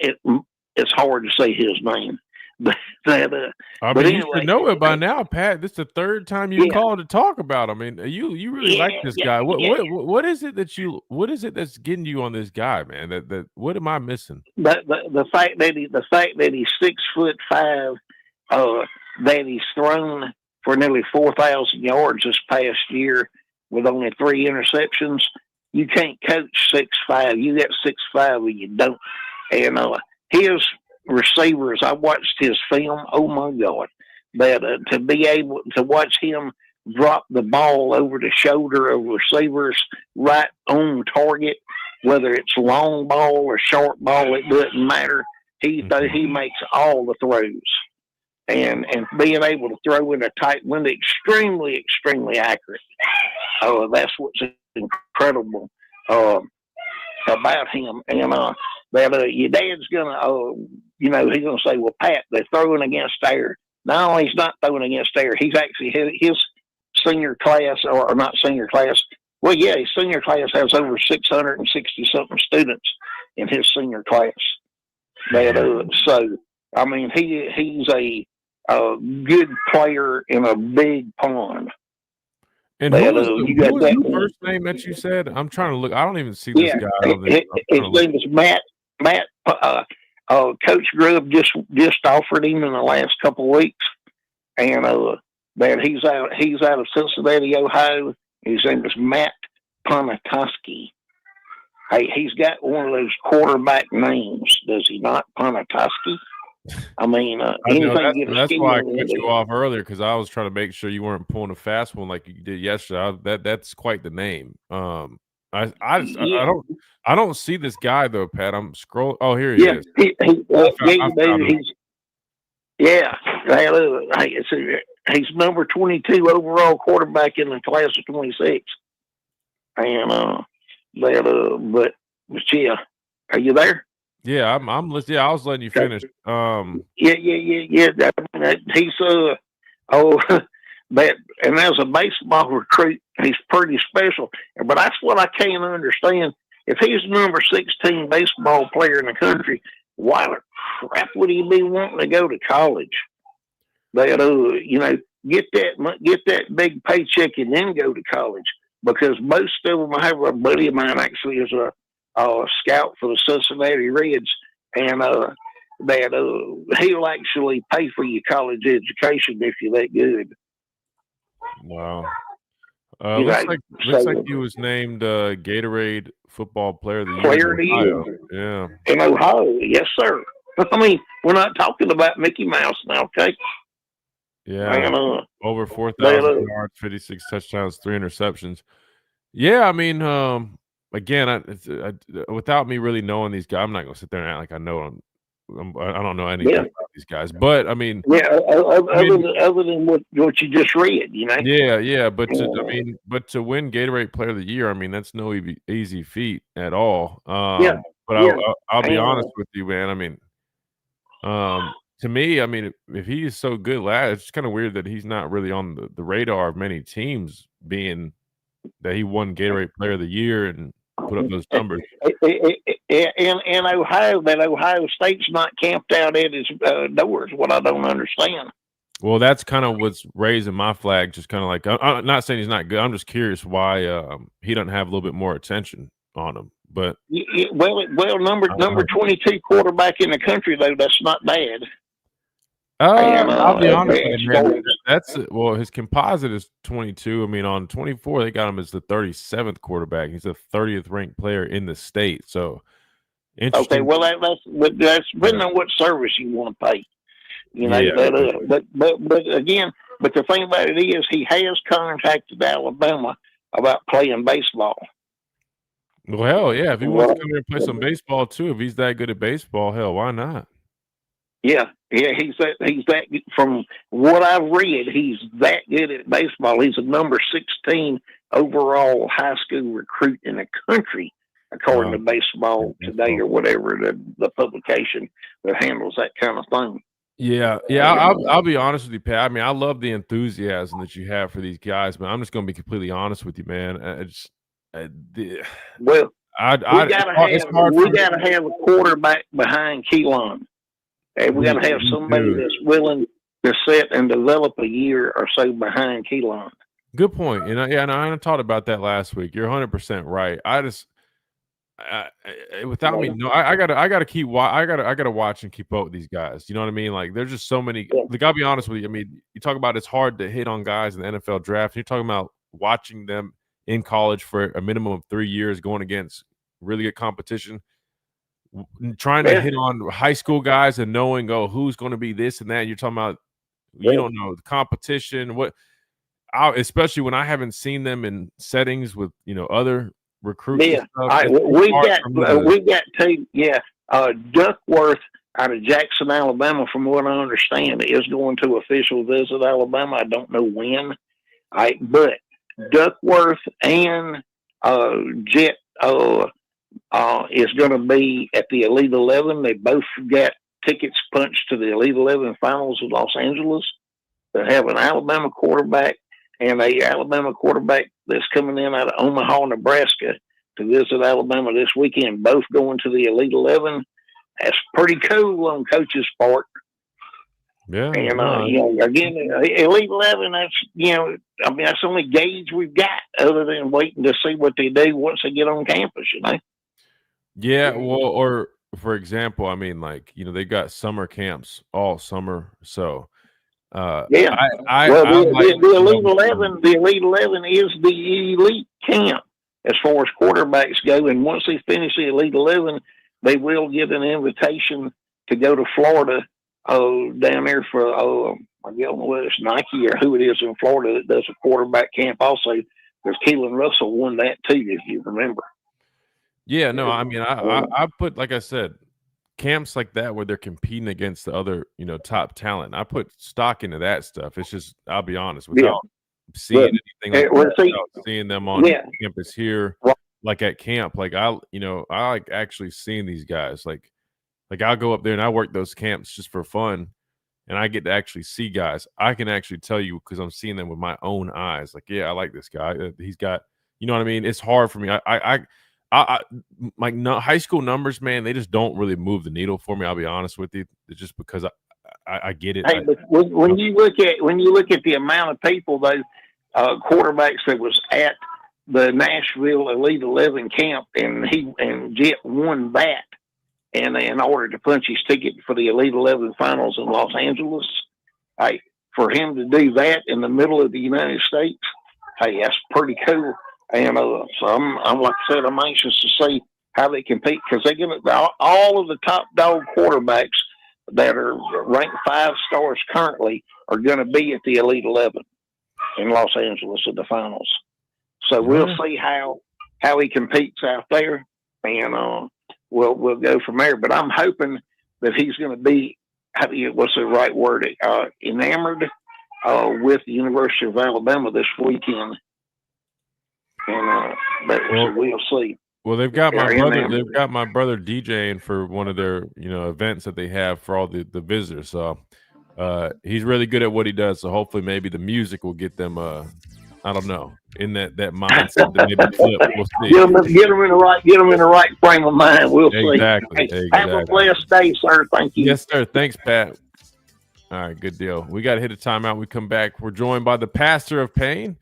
it's hard to say his name. But you should know it by now, Pat. This is the third time you called to talk about him. You really like this guy. What is it that's getting you on this guy, man? That what am I missing? The fact that he's 6'5", that he's thrown for nearly 4,000 yards this past year with only 3 interceptions. You can't coach 6'5". You got 6'5", or you don't. And his receivers, I watched his film. Oh my God! That to be able to watch him drop the ball over the shoulder of receivers right on target, whether it's long ball or short ball, it doesn't matter. He makes all the throws, and being able to throw in a tight window, extremely accurate. That's what's incredible about him. And that your dad's gonna, he's gonna say, well, Pat, they're throwing against air. No, he's not throwing against air. He's actually his senior class, or not senior class. Well, yeah, his senior class has over 660 something students in his senior class. So he's a good player in a big pond. And who was the first name that you said? I'm trying to look. I don't even see this guy. His name is Matt. Coach Grubb just offered him in the last couple of weeks, and he's out of Cincinnati, Ohio. His name is Matt Ponatoski. Hey, he's got one of those quarterback names, does he not? Ponatoski. That's why I cut you off earlier, because I was trying to make sure you weren't pulling a fast one like you did yesterday. That's quite the name. I don't see this guy though, Pat. I'm scrolling. Oh, here he is. He's number 22 overall quarterback in the class of 26. And but yeah, are you there? Yeah, I'm listening. Yeah, I was letting you finish. Yeah. He's and as a baseball recruit, he's pretty special. But that's what I can't understand. If he's the number 16 baseball player in the country, why the crap would he be wanting to go to college? Get that big paycheck and then go to college. Because most of them, I have a buddy of mine actually is a scout for the Cincinnati Reds, and he'll actually pay for your college education if you're that good. Wow. Looks like he was named Gatorade Football Player of the Year. Yeah. In Ohio, yes, sir. We're not talking about Mickey Mouse now, okay? Yeah. Over 4,000 yards, 56 touchdowns, 3 interceptions. Yeah, again, without me really knowing these guys, I'm not going to sit there and act like I know them. I don't know anything about these guys, but other than what you just read, Yeah, but to win Gatorade Player of the Year, that's no easy feat at all. But I'll be honest with you, man. To me, if he is so good, it's kind of weird that he's not really on the radar of many teams, being that he won Gatorade Player of the Year and put up those numbers. In Ohio, that Ohio State's not camped out at his doors. What I don't understand. Well, that's kind of what's raising my flag. Just kind of like, I'm not saying he's not good. I'm just curious why he doesn't have a little bit more attention on him. But number 22 quarterback in the country, though, that's not bad. I'll be honest with you, man. That's well, his composite is 22. I mean, on 24, they got him as the 37th quarterback. He's the 30th ranked player in the state. So interesting. Okay, well that's depending on what service you want to pay. You know, but again, but the thing about it is, he has contacted Alabama about playing baseball. Well, hell yeah! If he wants to come here and play some baseball too, if he's that good at baseball, hell, why not? Yeah, he's that. From what I've read, he's that good at baseball. He's a number 16 overall high school recruit in the country, according to Baseball Today or whatever the publication that handles that kind of thing. Yeah. I'll be honest with you, Pat. I mean, I love the enthusiasm that you have for these guys, but I'm just going to be completely honest with you, man. We gotta have a quarterback behind Keelan. And we gotta have somebody that's willing to sit and develop a year or so behind Keelan. Good point. And I talked about that last week. You're 100% right. I gotta watch and keep up with these guys. You know what I mean? Like, there's just so many. Like, I'll be honest with you. I mean, you talk about it's hard to hit on guys in the NFL draft. You're talking about watching them in college for a minimum of 3 years, going against really good competition, trying to hit on high school guys and knowing, who's going to be this and that. You're talking about, you don't know the competition. Especially when I haven't seen them in settings with, other recruits. Yeah, we got two. Yeah, Duckworth out of Jackson, Alabama, from what I understand, is going to official visit Alabama. I don't know when. But Duckworth and Jet is going to be at the Elite 11. They both got tickets punched to the Elite 11 finals of Los Angeles. They have an Alabama quarterback and a Alabama quarterback that's coming in out of Omaha, Nebraska to visit Alabama this weekend, both going to the Elite 11. That's pretty cool on coach's part. Yeah. And, again, Elite 11, that's the only gauge we've got other than waiting to see what they do once they get on campus, Yeah, well, or for example, I mean, like, they got summer camps all summer. So, the Elite 11 is the elite camp as far as quarterbacks go. And once they finish the Elite 11, they will get an invitation to go to Florida. Down there for I don't know whether it's Nike or who it is in Florida that does a quarterback camp also, because Keelan Russell won that too, if you remember. Yeah, no, I mean, I put, like I said, camps like that where they're competing against the other, top talent. I put stock into that stuff. It's just, I'll be honest, without seeing anything like that, seeing them on campus here, like at camp, like I like actually seeing these guys, like I'll go up there and I work those camps just for fun, and I get to actually see guys. I can actually tell you because I'm seeing them with my own eyes. Like, yeah, I like this guy. He's got, you know what I mean? It's hard for me. High school numbers, man, they just don't really move the needle for me. I'll be honest with you. It's just because I get it. Hey, but when you look at the amount of people, those quarterbacks that was at the Nashville Elite 11 camp, and Jet won that. And in order to punch his ticket for the Elite 11 finals in Los Angeles, for him to do that in the middle of the United States, that's pretty cool. And so I'm like I said, I'm anxious to see how they compete, because they're going to all of the top dog quarterbacks that are ranked 5 stars currently are going to be at the Elite 11 in Los Angeles at the finals. So we'll see how he competes out there, and we'll go from there. But I'm hoping that he's going to be, what's the right word, enamored with the University of Alabama this weekend. And we'll see. Well, they've got my brother. They've got my brother DJing for one of their events that they have for all the visitors. So he's really good at what he does. So hopefully, maybe the music will get them. I don't know, in that mindset that maybe flip. We'll see. Get them in the right frame of mind. We'll see. Exactly. Have a blessed day, sir. Thank you. Yes, sir. Thanks, Pat. All right, good deal. We got to hit a timeout. We come back. We're joined by the pastor of Payne.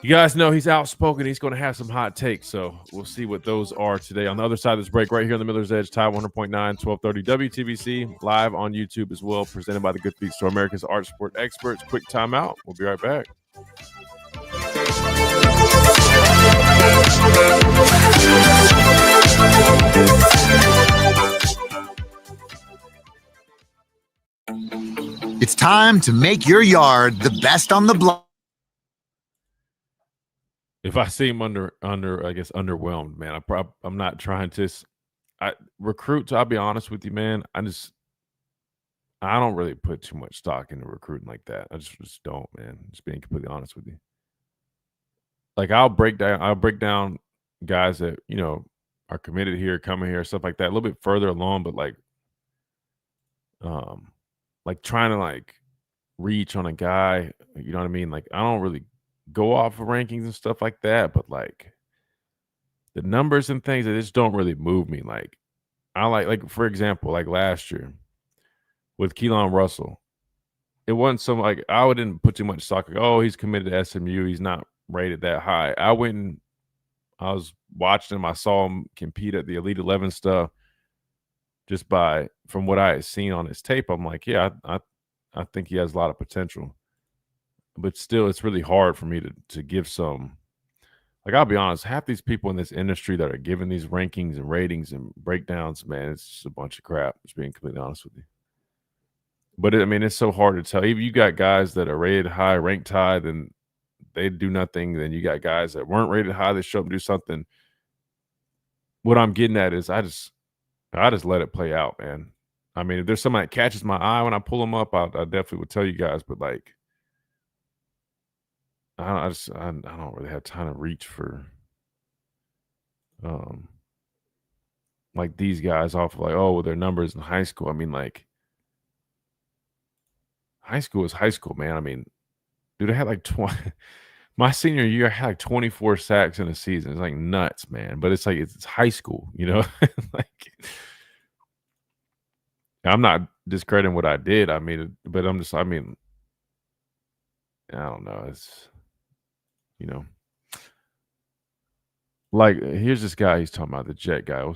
You guys know he's outspoken. He's going to have some hot takes, so we'll see what those are today. On the other side of this break, right here on the Miller's Edge, Tide 100.9, 1230 WTBC, live on YouTube as well, presented by the Good Feet Store, America's Art Sport Experts. Quick timeout. We'll be right back. It's time to make your yard the best on the block. If I seem I guess underwhelmed, man, I'm not trying to recruit. I'll be honest with you, man. I don't really put too much stock into recruiting like that. I just don't, man. Just being completely honest with you. Like I'll break down guys that, you know, are committed here, coming here, stuff like that, a little bit further along, but like trying to like reach on a guy, you know what I mean? Like I don't really go off of rankings and stuff like that, but like the numbers and things that just don't really move me. Like I like for example, like last year with Keelan Russell, it wasn't so like I didn't put too much stock. Like, oh, he's committed to SMU. He's not rated that high. I was watching him. I saw him compete at the Elite 11 stuff. Just from what I had seen on his tape, I'm like, yeah, I think he has a lot of potential. But still, it's really hard for me to give some. Like, I'll be honest, half these people in this industry that are giving these rankings and ratings and breakdowns, man, it's just a bunch of crap, just being completely honest with you. But, it's so hard to tell. Even you got guys that are rated high, ranked high, then they do nothing. Then you got guys that weren't rated high, they show up and do something. What I'm getting at is I just let it play out, man. If there's somebody that catches my eye when I pull them up, I definitely would tell you guys. But, like, I don't really have time to reach for like these guys off of like, oh, well, their numbers in high school. Like high school is high school, man. Dude, I had like 20 my senior year, I had like 24 sacks in a season. It's like nuts, man. But it's like it's high school, you know? Like I'm not discrediting what I did. But I'm just I don't know. It's like here's this guy he's talking about, the Jet guy. I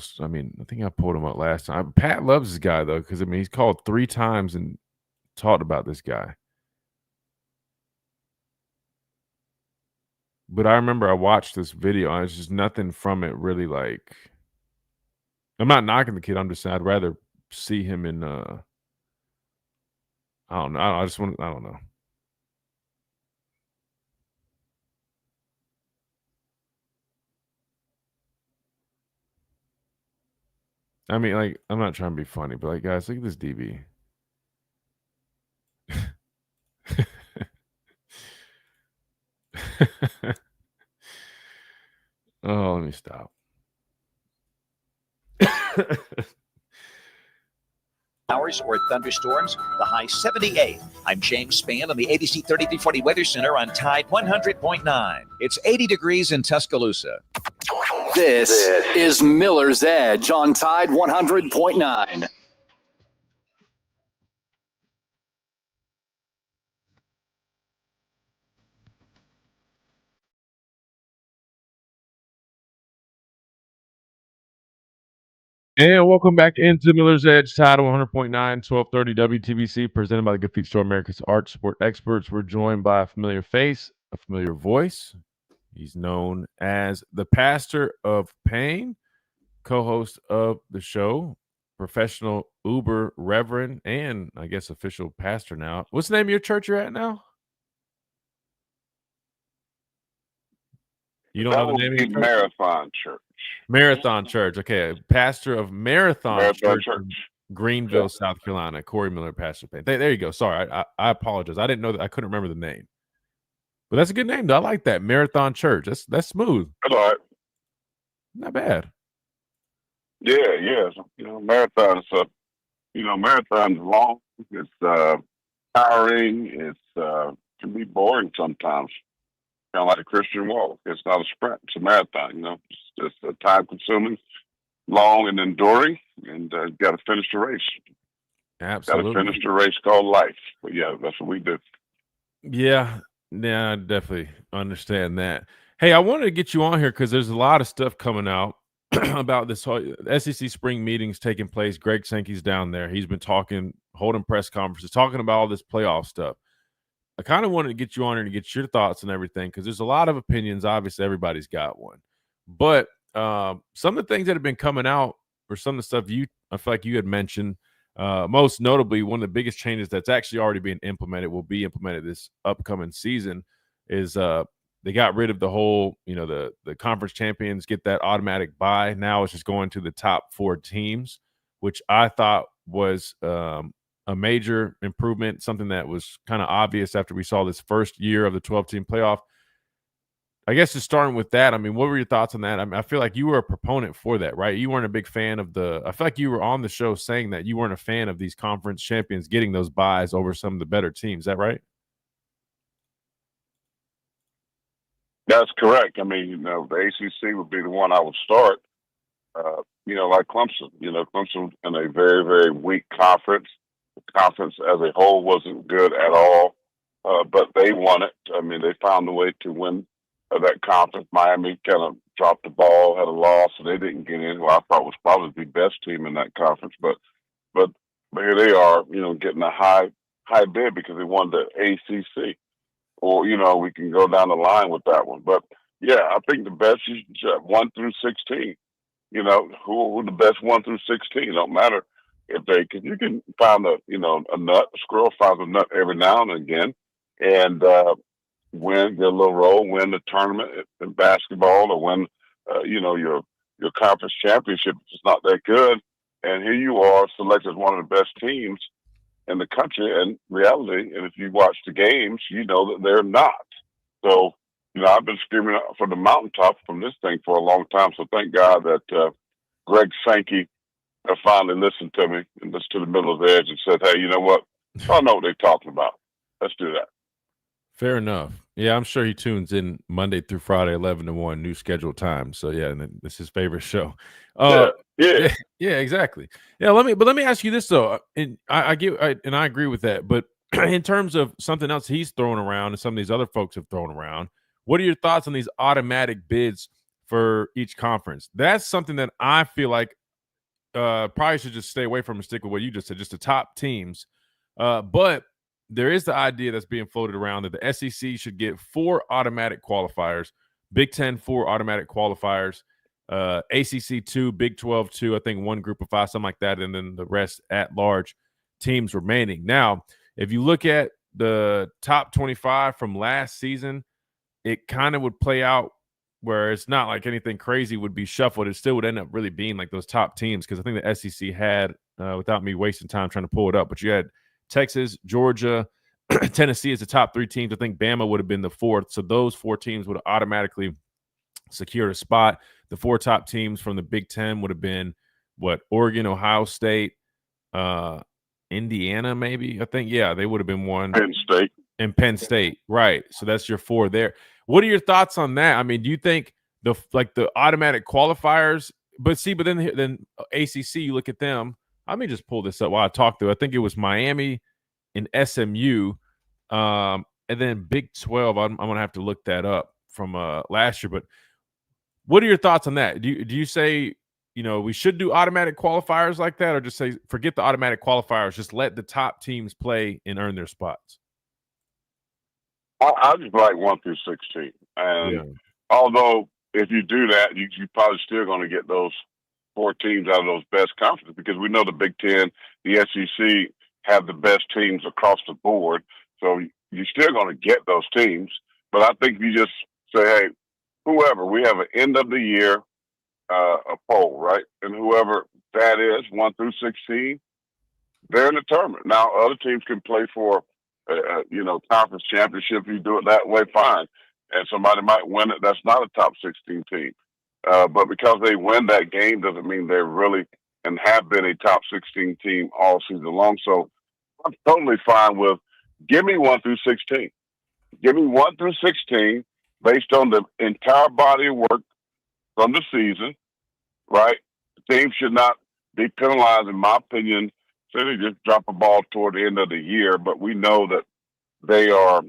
think I pulled him up last time. Pat loves this guy though, because he's called 3 times and talked about this guy. But I remember I watched this video and it's just nothing from it really like. I'm not knocking the kid. I'm just saying I'd rather see him in I don't know. I don't know. Like, I'm not trying to be funny, but like, guys, look at this DB. Oh, let me stop. Showers or thunderstorms, the high 78. I'm James Spann on the ABC 3340 Weather Center on Tide 100.9. It's 80 degrees in Tuscaloosa. This is Miller's Edge on Tide 100.9. And welcome back into Miller's Edge, Tide 100.9, 1230 WTBC, presented by the Good Feet Store, America's Art Sport Experts. We're joined by a familiar face, a familiar voice. He's known as the Pastor of Pain, co-host of the show, professional Uber Reverend, and I guess official pastor now. What's the name of your church you're at now? You don't know the name of your church? Marathon Church. Marathon Church. Okay. Pastor of Marathon Church. In Greenville, South Carolina. Corey Miller, Pastor Payne. There you go. Sorry. I apologize. I didn't know that. I couldn't remember the name. But that's a good name, though. I like that. Marathon Church. That's smooth. That's all right. Not bad. Yeah. Marathon is marathon is long. It's tiring. It's can be boring sometimes. Kind of like a Christian walk. It's not a sprint. It's a marathon. It's just time-consuming, long and enduring, and you got to finish the race. Absolutely. Got to finish the race called life. But yeah, that's what we do. Yeah, Yeah, I definitely understand that. Hey, I wanted to get you on here because there's a lot of stuff coming out about this whole SEC spring meetings taking place. Greg Sankey's down there. He's been holding press conferences, talking about all this playoff stuff. I kind of wanted to get you on here to get your thoughts and everything because there's a lot of opinions. Obviously, everybody's got one. But some of the things that have been coming out or some of the stuff I feel like you had mentioned, most notably, one of the biggest changes that's actually already being implemented, will be implemented this upcoming season, is they got rid of the whole, the conference champions get that automatic bye. Now it's just going to the top 4 teams, which I thought was a major improvement, something that was kind of obvious after we saw this first year of the 12-team playoff. I guess just starting with that, I mean, what were your thoughts on that? I mean, I feel like you were a proponent for that, right? You weren't a big fan of I feel like you were on the show saying that you weren't a fan of these conference champions getting those buys over some of the better teams. Is that right? That's correct. I mean, the ACC would be the one I would start. Like Clemson. Clemson in a very, very weak conference. The conference as a whole wasn't good at all, but they won it. I mean, they found a way to win that conference. Miami kind of dropped the ball, had a loss, so they didn't get in. Well, I thought was probably the best team in that conference, but here they are, getting a high bid because they won the ACC. Or we can go down the line with that one. But yeah, I think the best is 1 through 16. Who the best 1 through 16? Don't matter if because you can find a nut. A squirrel finds a nut every now and again, and get a little roll, win the tournament in basketball, or win your conference championship. It's not that good, and here you are selected as one of the best teams in the country. And reality, and if you watch the games, you know that they're not. So I've been screaming for the mountaintop from this thing for a long time. So thank God that Greg Sankey finally listened to me and listened to the middle of the edge and said, "Hey, you know what? I know what they're talking about. Let's do that." Fair enough. Yeah, I'm sure he tunes in Monday through Friday, 11 to 1, new scheduled time. So yeah, and this is his favorite show. Yeah, exactly. Yeah, let me ask you this though, and I agree with that. But in terms of something else he's throwing around and some of these other folks have thrown around, what are your thoughts on these automatic bids for each conference? That's something that I feel like probably should just stay away from and stick with what you just said, just the top teams. But there is the idea that's being floated around that the SEC should get 4 automatic qualifiers, Big Ten 4 automatic qualifiers, ACC 2, Big 12 2, I think 1 group of 5, something like that, and then the rest at large teams remaining. Now, if you look at the top 25 from last season, it kind of would play out where it's not like anything crazy would be shuffled. It still would end up really being like those top teams, because I think the SEC had, without me wasting time trying to pull it up, but you had Texas, Georgia, Tennessee as the top 3 teams. I think Bama would have been the 4th. So those 4 teams would have automatically secured a spot. The 4 top teams from the Big Ten would have been Oregon, Ohio State, Indiana, maybe. I think, yeah, they would have been 1. Penn State. And Penn State, right. So that's your 4 there. What are your thoughts on that? I mean, do you think the automatic qualifiers, but then ACC, you look at them. Let me just pull this up while I talk through. I think it was Miami and SMU, and then Big 12. I'm going to have to look that up from last year. But what are your thoughts on that? Do you say, we should do automatic qualifiers like that, or just say forget the automatic qualifiers, just let the top teams play and earn their spots? I just like 1 through 16. And although if you do that, you're probably still going to get those 4 teams out of those best conferences, because we know the Big Ten, the SEC have the best teams across the board. So you're still going to get those teams. But I think you just say, hey, whoever, we have an end of the year a poll, right? And whoever that is, 1 through 16, they're in the tournament. Now, other teams can play for conference championship. If you do it that way, fine. And somebody might win it. That's not a top 16 team. But because they win that game doesn't mean they're really and have been a top 16 team all season long. So I'm totally fine with give me 1 through 16. Give me 1 through 16 based on the entire body of work from the season, right? The team should not be penalized, in my opinion. So they just drop a ball toward the end of the year, but we know that they are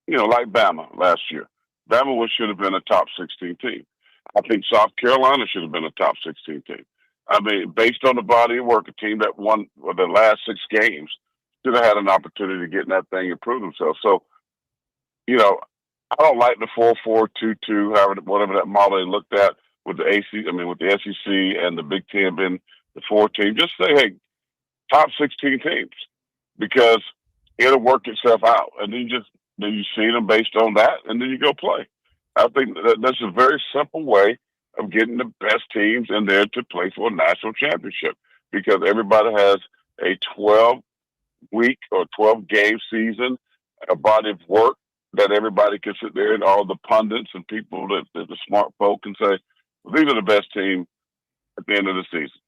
like Bama last year. Bama should have been a top 16 team. I think South Carolina should have been a top 16 team. I mean, based on the body of work, a team that won the last 6 games should have had an opportunity to get in that thing and prove themselves. So, I don't like the 4-4-2-2, whatever that model they looked at with the with the SEC and the Big Ten being the 4 team. Just say, hey, top 16 teams, because it'll work itself out, and then you see them based on that, and then you go play. I think that's a very simple way of getting the best teams in there to play for a national championship, because everybody has a 12-week or 12-game season, a body of work that everybody can sit there, and all the pundits and people that the smart folk can say, well, these are the best teams at the end of the season.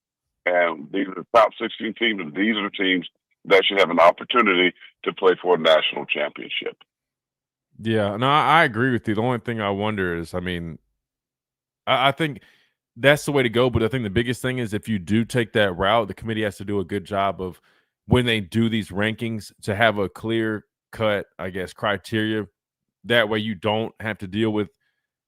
And these are the top 16 teams, and these are the teams that should have an opportunity to play for a national championship. Yeah, no, I agree with you. The only thing I wonder is, I think that's the way to go. But I think the biggest thing is, if you do take that route, the committee has to do a good job of, when they do these rankings, to have a clear cut, I guess, criteria. That way you don't have to deal with,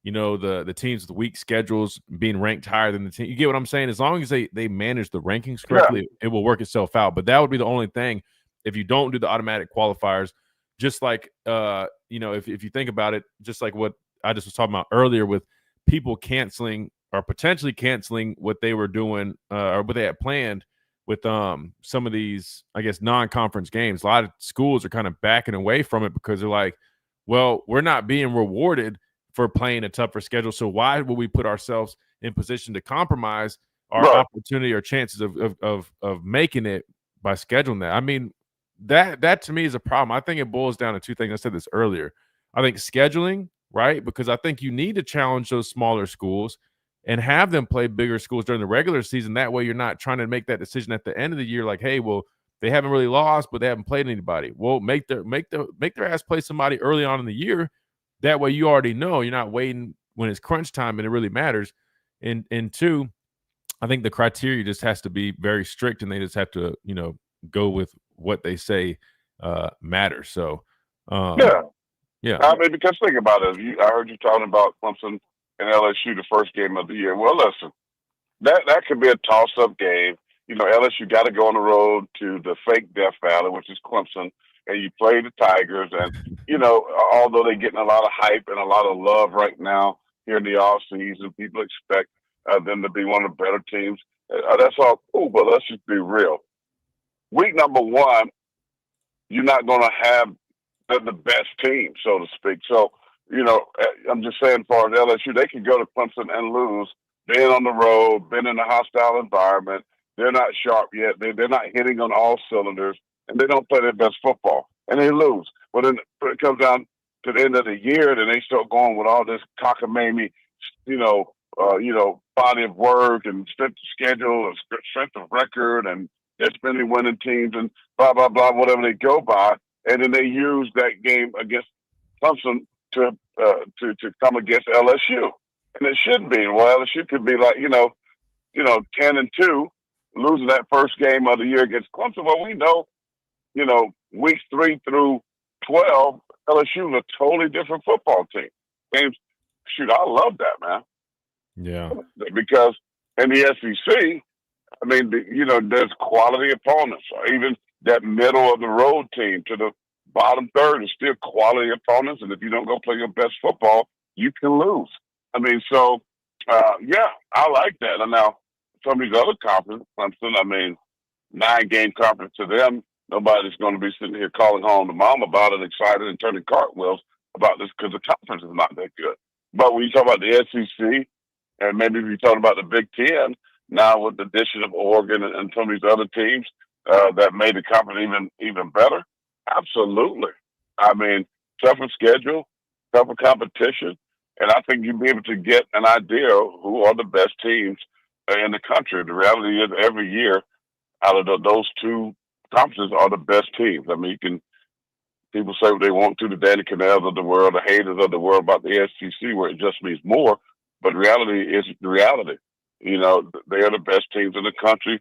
the teams with weak schedules being ranked higher than the team. You get what I'm saying? As long as they manage the rankings correctly, it will work itself out. But that would be the only thing if you don't do the automatic qualifiers. Just like, if you think about it, just like what I just was talking about earlier, with people canceling or potentially canceling what they were doing or what they had planned with some of these, I guess, non-conference games. A lot of schools are kind of backing away from it because they're like, well, we're not being rewarded for playing a tougher schedule, so why would we put ourselves in position to compromise our opportunity or chances of making it by scheduling that? I mean, that to me is a problem. I think it boils down to 2 things. I said this earlier. I think scheduling, right? Because I think you need to challenge those smaller schools and have them play bigger schools during the regular season. That way you're not trying to make that decision at the end of the year like, hey, well, they haven't really lost, but they haven't played anybody. Well, make their ass play somebody early on in the year. That way you already know. You're not waiting when it's crunch time and it really matters. And 2, I think the criteria just has to be very strict, and they just have to, go with what they say matters. So, yeah. I mean, because think about it. I heard you talking about Clemson and LSU, the first game of the year. Well, listen, that could be a toss-up game. LSU got to go on the road to the fake Death Valley, which is Clemson, and you play the Tigers. And, although they're getting a lot of hype and a lot of love right now here in the offseason, people expect them to be one of the better teams. That's all cool, but let's just be real. Week number 1, you're not going to have the best team, so to speak. So, I'm just saying, for LSU, they can go to Clemson and lose, being on the road, being in a hostile environment. They're not sharp yet. They're not hitting on all cylinders, and they don't play their best football, and they lose. But then when it comes down to the end of the year, then they start going with all this cockamamie, body of work and strength of schedule and strength of record, and they're spending winning teams and blah, blah, blah, whatever they go by. And then they use that game against Clemson to come against LSU. And it shouldn't be. Well, LSU could be like, 10-2, losing that first game of the year against Clemson. Well, we know, weeks 3 through 12, LSU is a totally different football team. Games, I love that, man. Yeah. Because in the SEC, I mean, there's quality opponents. Even that middle of the road team to the bottom third is still quality opponents. And if you don't go play your best football, you can lose. I mean, so, I like that. And now, some of these other conferences, Clemson, 9-game conference to them, nobody's going to be sitting here calling home to mom about it, excited and turning cartwheels about this because the conference is not that good. But when you talk about the SEC, and maybe if you're talking about the Big Ten, now with the addition of Oregon and some of these other teams that made the conference even better, absolutely. I mean, tougher schedule, tougher competition, and I think you'll be able to get an idea who are the best teams in the country. The reality is, every year, out of those 2 conferences are the best teams. I mean, people say what they want to, the Danny Cannells of the world, the haters of the world about the SEC, where it just means more. But reality is the reality. They are the best teams in the country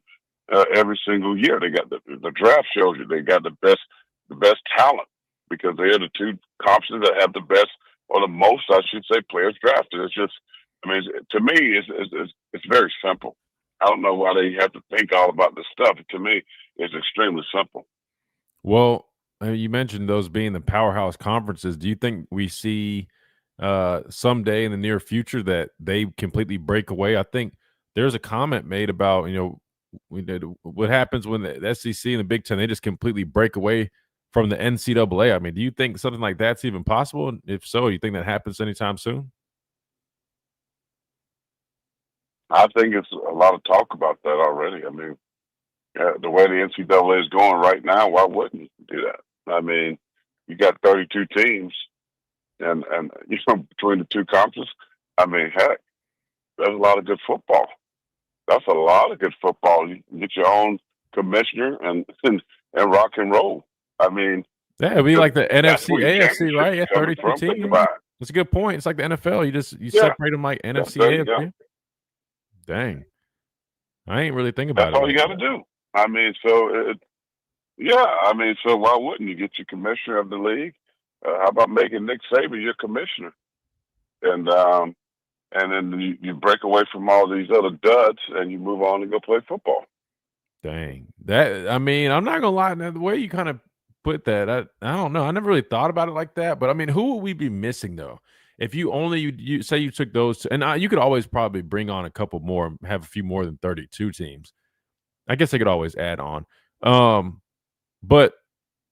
every single year. They got the draft shows you they got the best talent. because they're the two conferences that have the best or the most, I should say, players drafted. It's just, I mean, to me, it's very simple. I don't know why they have to think all about this stuff. To me, it's extremely simple. Well, you mentioned those being the powerhouse conferences. Do you think we see someday in the near future that they completely break away? I think there's a comment made about, what happens when the SEC and the Big Ten, they just completely break away from the NCAA. I mean, do you think something like that's even possible? And if so, you think that happens anytime soon? I think it's a lot of talk about that already. I mean, the way the NCAA is going right now, why wouldn't you do that? I mean, you got 32 teams, and between the two conferences, I mean, heck, there's a lot of good football. That's a lot of good football. You can get your own commissioner and rock and roll. I mean, yeah, it'd be like the NFC, AFC, right? Yeah, 32 Think teams. about it. That's a good point. It's like the NFL. You separate them like NFC, there you AFC. go. Dang, I ain't really thinking about That's it. all you got to do. I mean, so so why wouldn't you get your commissioner of the league? How about making Nick Saban your commissioner, and then you break away from all these other duds and you move on and go play football. Dang, I mean, I'm not gonna lie. The way you kind of put that, I don't know. I never really thought about it like that. But I mean, who would we be missing though? If you only you say you took those, and you could always probably bring on a couple more, have a few more than 32 teams. I guess I could always add on. But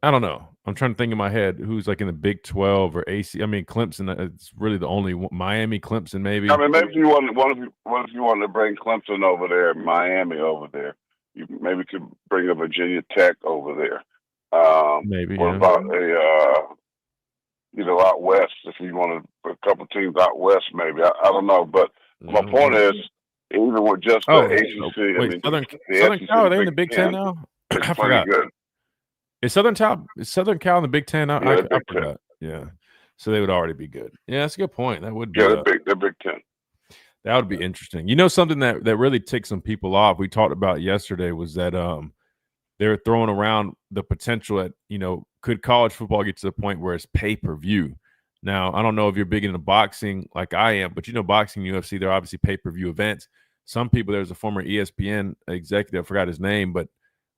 I don't know. I'm trying to think in my head who's like in the Big 12 or AC. I mean, Clemson. It's really the only one. Miami, Clemson, maybe. I mean, maybe if you wanted to bring Clemson over there, Miami over there, you maybe could bring a Virginia Tech over there. Maybe. What about out west? If you want to put a couple teams out west, maybe. I don't know, but my point is, even with just the ACC, wait, Southern Cal, are they in the Big Ten now? I forgot. Good. Is Southern Cal in the Big Ten now? Yeah, I forgot. Yeah, so they would already be good. Yeah, that's a good point. That would be. Yeah, they're Big Ten. That would be interesting. Something that really ticked some people off. We talked about yesterday was that they were throwing around the potential that could college football get to the point where it's pay-per-view. Now, I don't know if you're big into boxing like I am, but boxing, UFC, they're obviously pay-per-view events. Some people, there's a former ESPN executive, I forgot his name, but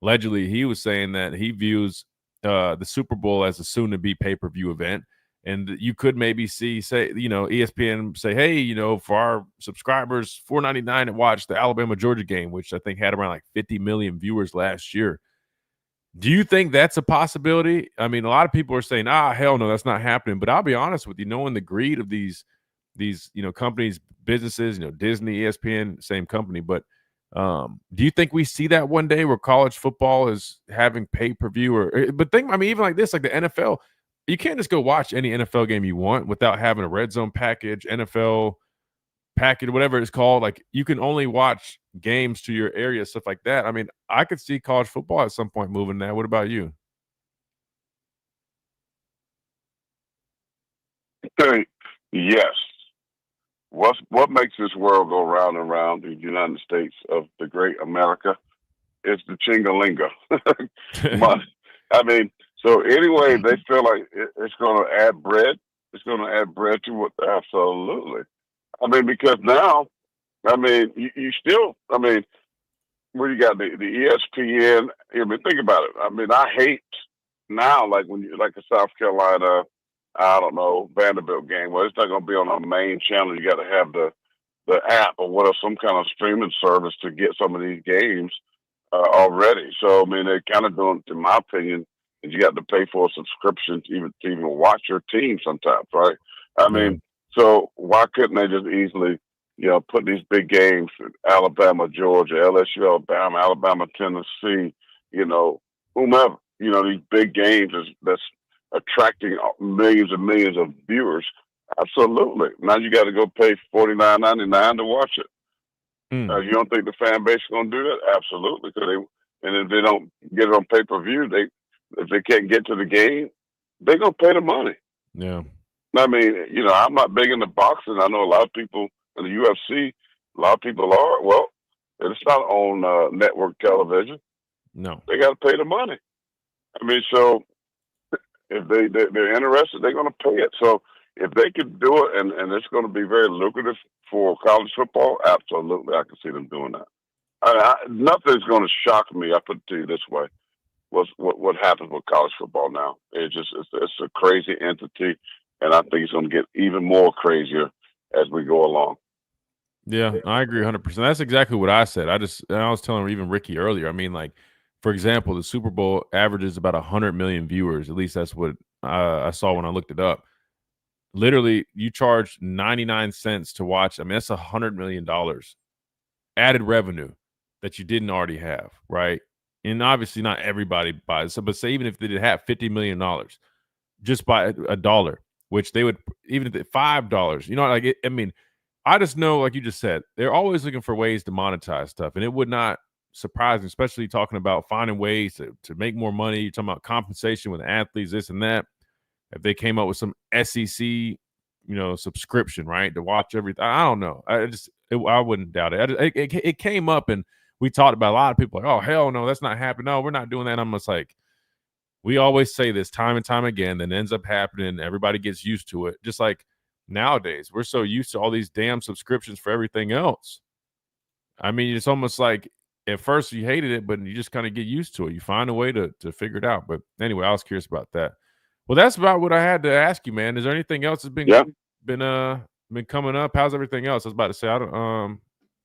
allegedly he was saying that he views the Super Bowl as a soon-to-be pay-per-view event. And you could maybe say, ESPN say, hey, for our subscribers, $4.99 to watch the Alabama-Georgia game, which I think had around like 50 million viewers last year. Do you think that's a possibility? I mean, a lot of people are saying, hell no, that's not happening. But I'll be honest with you, knowing the greed of these companies, businesses, Disney, ESPN, same company. But do you think we see that one day where college football is having pay-per-view? Even like this, like the NFL, you can't just go watch any NFL game you want without having a red zone package, NFL package, whatever it's called. Like you can only watch games to your area, stuff like that. I mean, I could see college football at some point moving that. What about you? Yes. What makes this world go round and round, the United States of the great America, is the chingalinga. I mean, so anyway, they feel like it's going to add bread. It's going to add bread to what? Absolutely. I mean, because now, I mean, you still, I mean, where you got the ESPN. I mean, think about it. I mean, I hate now, like when you like a South Carolina, I don't know, Vanderbilt game. Well, it's not going to be on a main channel. You got to have the app or whatever, some kind of streaming service to get some of these games already. So I mean, they're kind of doing, in my opinion, is you got to pay for a subscription to even watch your team sometimes, right? I mean, so why couldn't they just easily, put these big games, Alabama, Georgia, LSU, Alabama, Tennessee, whomever, these big games that's attracting millions and millions of viewers. Absolutely. Now you got to go pay $49.99 to watch it. You don't think the fan base is going to do that? Absolutely. And if they don't get it on pay-per-view, if they can't get to the game, they're going to pay the money. Yeah. I mean, I'm not big into boxing. I know a lot of people in the UFC, a lot of people are. Well, it's not on network television. No. They got to pay the money. I mean, so If they're interested, they're going to pay it. So if they could do it, and it's going to be very lucrative for college football, absolutely, I can see them doing that. Nothing's going to shock me. I put it to you this way: what happens with college football now? It's a crazy entity, and I think it's going to get even more crazier as we go along. Yeah, I agree 100%. That's exactly what I said. I was telling even Ricky earlier. I mean, like, for example, the Super Bowl averages about 100 million viewers. At least that's what I saw when I looked it up. Literally, you charge 99 cents to watch. I mean, that's $100 million added revenue that you didn't already have, right? And obviously not everybody buys it, but say even if they did have $50 million just by $1, which they would, even if $5, you know, like it, I mean, I just know, like you just said, they're always looking for ways to monetize stuff, and it would not surprise me, especially talking about finding ways to make more money. You're talking about compensation with athletes, this and that. If they came up with some SEC, subscription, right, to watch everything, I don't know. I wouldn't doubt it. It came up, and we talked about a lot of people like, oh hell no, that's not happening. No, we're not doing that. I'm just like, we always say this time and time again, then it ends up happening. Everybody gets used to it, just like. Nowadays, we're so used to all these damn subscriptions for everything else. I mean, it's almost like at first you hated it, but you just kind of get used to it. You find a way to figure it out. But anyway, I was curious about that. Well, that's about what I had to ask you, man. Is there anything else that's been coming up? How's everything else? I was about to say I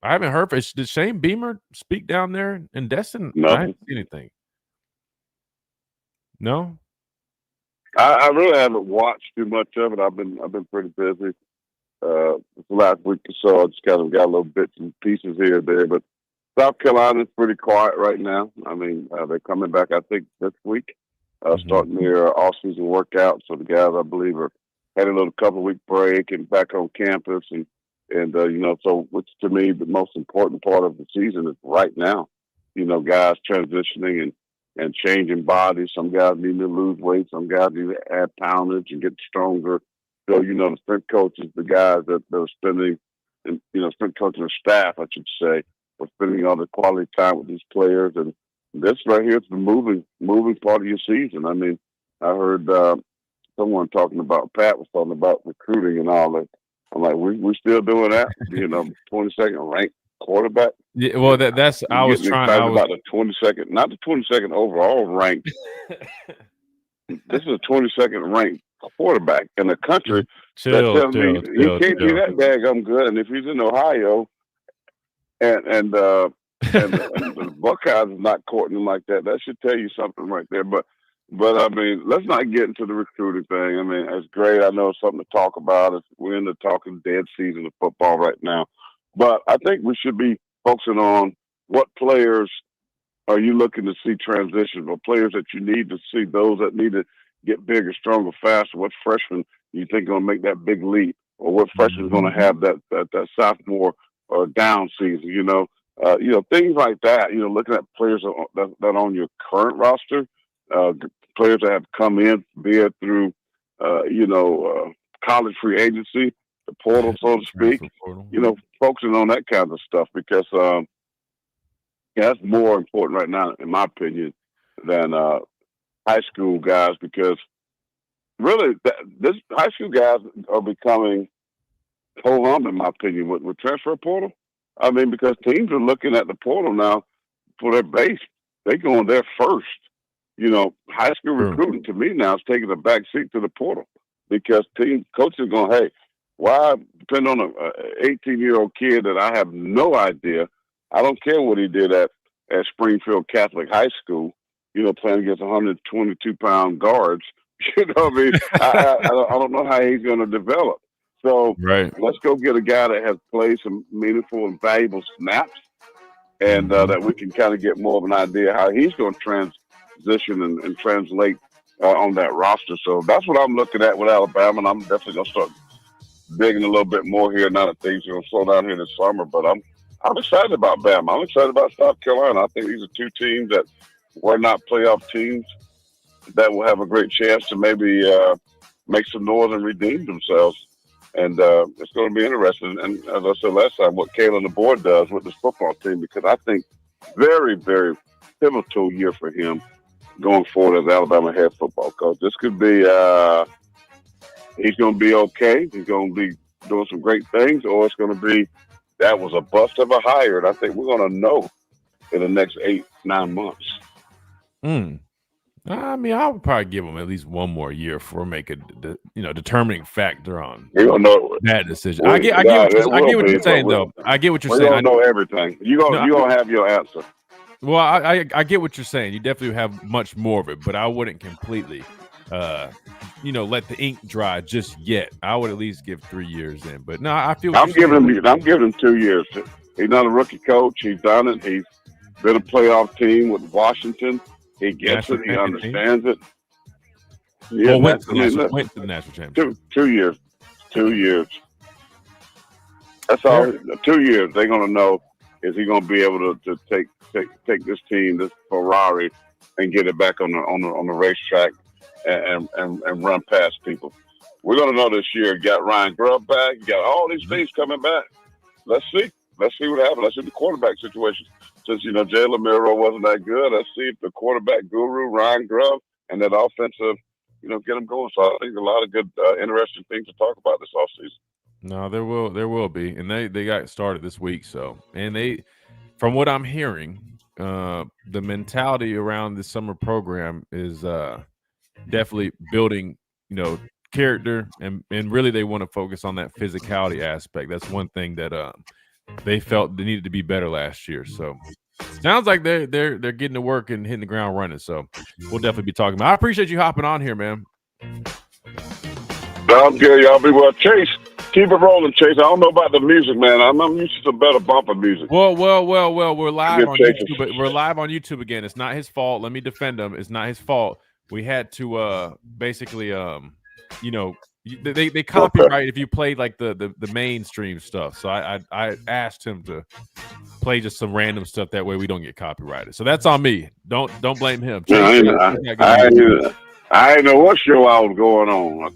haven't heard. Did Shane Beamer speak down there in Destin? No, I haven't seen anything. No. I really haven't watched too much of it. I've been pretty busy. The last week or so, I just kind of got a little bits and pieces here and there. But South Carolina's pretty quiet right now. I mean, they're coming back, I think, this week, starting their off-season workout. So the guys, I believe, had a little couple-week break and back on campus. And so which to me, the most important part of the season is right now. Guys transitioning and changing bodies. Some guys need to lose weight. Some guys need to add poundage and get stronger. So, the strength coaches, the guys that are spending, and, strength coaches and staff, I should say, are spending all the quality time with these players. And this right here is the moving part of your season. I mean, I heard someone Pat was talking about recruiting and all that. I'm like, we're still doing that? 22nd ranked quarterback. Yeah, well, that's I was trying about the 22nd, not the 22nd overall ranked. This is a 22nd ranked quarterback in the country. He can't be that daggum good. And if he's in Ohio, and the Buckeyes is not courting him like that, that should tell you something right there. But I mean, let's not get into the recruiting thing. I mean, it's great. I know it's something to talk about. We're in the talking dead season of football right now. But I think we should be focusing on what players are you looking to see transition, or players that you need to see, those that need to get bigger, stronger, faster. What freshmen you think going to make that big leap, or what freshman is going to have that sophomore or down season? Things like that. Looking at players that are on your current roster, players that have come in, be it through college free agency, the portal, so to speak, focusing on that kind of stuff, because that's more important right now, in my opinion, than high school guys, because really this high school guys are becoming ho-hum, in my opinion, with transfer portal. I mean, because teams are looking at the portal now for their base. They're going there first. High school recruiting to me now is taking a back seat to the portal, because coaches are going, hey, why depend on an 18-year-old kid that I have no idea? I don't care what he did at Springfield Catholic High School, playing against 122-pound guards. I mean, I don't know how he's going to develop. So let's go get a guy that has played some meaningful and valuable snaps, and that we can kind of get more of an idea how he's going to transition and translate on that roster. So that's what I'm looking at with Alabama, and I'm definitely going to start digging a little bit more here now that things are going to slow down here this summer. But I'm excited about Bama. I'm excited about South Carolina. I think these are two teams that were not playoff teams that will have a great chance to maybe make some noise and redeem themselves. And it's going to be interesting. And as I said last time, what Kalen the board does with this football team, because I think very, very pivotal year for him going forward as Alabama head football coach. This could be he's going to be okay. He's going to be doing some great things, or it's going to be that was a bust of a hire. And I think we're going to know in the next 8-9 months. I mean, I would probably give him at least one more year for make a determining factor on that decision. I get what you're saying, though. I get what you're saying. We don't know everything. You're gonna have your answer. Well, I get what you're saying. You definitely have much more of it, but I wouldn't completely, let the ink dry just yet. I would at least give 3 years in. But no, I feel I'm giving him 2 years. He's not a rookie coach. He's done it. He's been a playoff team with Washington. He gets it. He understands it. Yeah, went to the national championship. 2 years. 2 years. That's all. 2 years. They're going to know, is he going to be able to take this team, this Ferrari, and get it back on the racetrack and run past people. We're going to know this year. You got Ryan Grubb back. You got all these things coming back. Let's see. Let's see what happens. Let's see the quarterback situation. Since, Jalen Milroe wasn't that good, let's see if the quarterback guru, Ryan Grubb, and that offensive, get them going. So I think a lot of good, interesting things to talk about this offseason. No, there will be. And they got started this week. So, and they, from what I'm hearing, the mentality around the summer program is definitely building, character. And really they want to focus on that physicality aspect. That's one thing that they felt they needed to be better last year. So sounds like they're getting to work and hitting the ground running. So we'll definitely be talking about it. I appreciate you hopping on here, man. Sounds good. Y'all be well. Chase, keep it rolling, Chase. I don't know about the music, man. I'm used to some better bumper music. Well. We're live on YouTube. But we're live on YouTube again. It's not his fault. Let me defend him. It's not his fault. We had to basically they copyright if you play like the mainstream stuff. So I asked him to play just some random stuff, that way we don't get copyrighted. So that's on me. Don't blame him. I didn't know what show I was going on.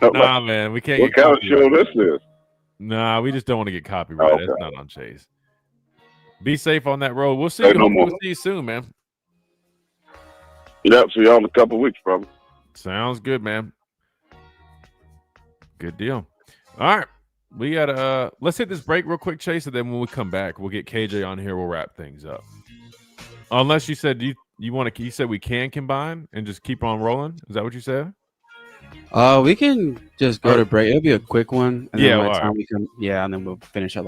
Nah, man, we can't. What kind of show this is? Nah, we just don't want to get copyrighted. Okay. That's not on Chase. Be safe on that road. We'll see you. We'll see you soon, man. Yep, see y'all in a couple of weeks, probably. Sounds good, man. Good deal. All right. We got let's hit this break real quick, Chase, and then when we come back, we'll get KJ on here. We'll wrap things up. Unless you said you want to, you said we can combine and just keep on rolling. Is that what you said? We can just go to break. It'll be a quick one. And yeah, then by the time we come, and then we'll finish at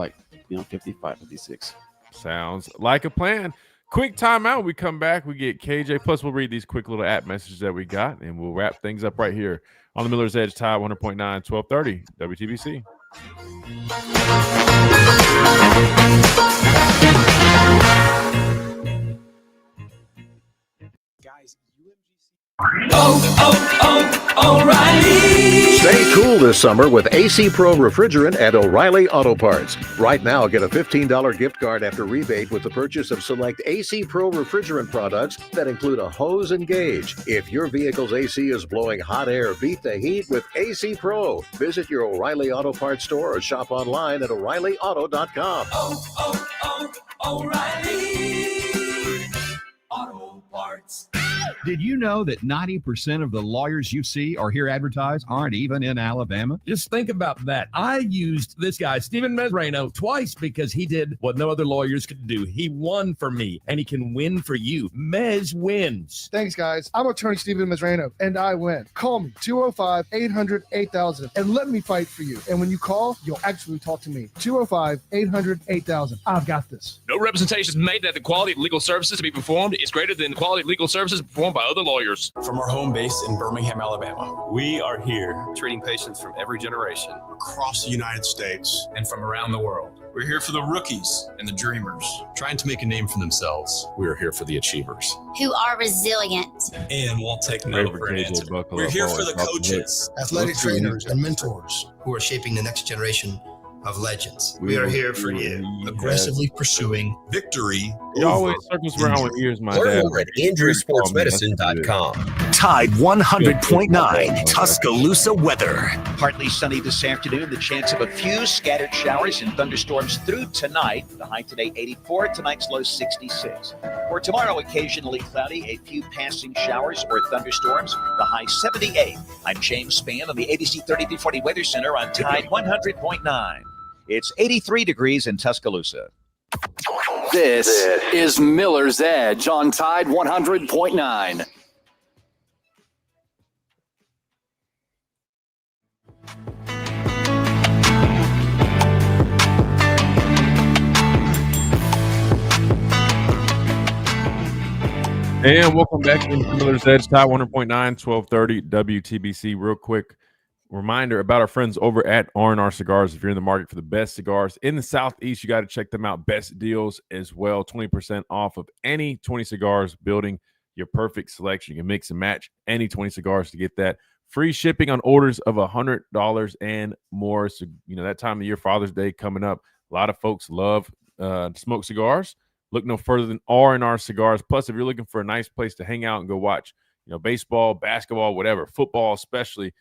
55, 56. Sounds like a plan. Quick timeout. We come back. We get KJ. Plus, we'll read these quick little app messages that we got, and we'll wrap things up right here on the Miller's Edge Tide 100.9, 1230 WTBC. O'Reilly. Stay cool this summer with AC Pro Refrigerant at O'Reilly Auto Parts. Right now, get a $15 gift card after rebate with the purchase of select AC Pro Refrigerant products that include a hose and gauge. If your vehicle's AC is blowing hot air, beat the heat with AC Pro. Visit your O'Reilly Auto Parts store or shop online at O'ReillyAuto.com. O'Reilly Auto Parts. Did you know that 90% of the lawyers you see or hear advertised aren't even in Alabama? Just think about that. I used this guy, Stephen Mesrano, twice because he did what no other lawyers could do. He won for me, and he can win for you. Mez wins. Thanks, guys. I'm attorney Stephen Mesrano, and I win. Call me, 205-800-8000, and let me fight for you. And when you call, you'll actually talk to me. 205-800-8000. I've got this. No representation is made that the quality of legal services to be performed is greater than the quality of legal services performed by other lawyers. From our home base in Birmingham, Alabama, we are here treating patients from every generation across the United States and from around the world. We're here for the rookies and the dreamers trying to make a name for themselves. We're here for the achievers who are resilient and won't take no for an answer. We're here for the coaches, athletic trainers, and mentors who are shaping the next generation of legends. We are here for you, aggressively pursuing victory. He always circles around with ears, my dad. Learn more at AndrewSportsMedicine.com. Tide 100.9 Tuscaloosa weather. Partly sunny this afternoon. The chance of a few scattered showers and thunderstorms through tonight. The high today 84. Tonight's low 66. For tomorrow, occasionally cloudy. A few passing showers or thunderstorms. The high 78. I'm James Spann on the ABC 3340 Weather Center on Tide 100.9. It's 83 degrees in Tuscaloosa. This is Miller's Edge on Tide 100.9. And welcome back to Miller's Edge, Tide 100.9, 1230 WTBC. Real quick reminder about our friends over at R&R Cigars. If you're in the market for the best cigars in the Southeast, you got to check them out. Best deals as well. 20% off of any 20 cigars, building your perfect selection. You can mix and match any 20 cigars to get that. Free shipping on orders of $100 and more. So, that time of year, Father's Day coming up. A lot of folks love to smoke cigars. Look no further than R&R Cigars. Plus, if you're looking for a nice place to hang out and go watch, baseball, basketball, whatever, football, especially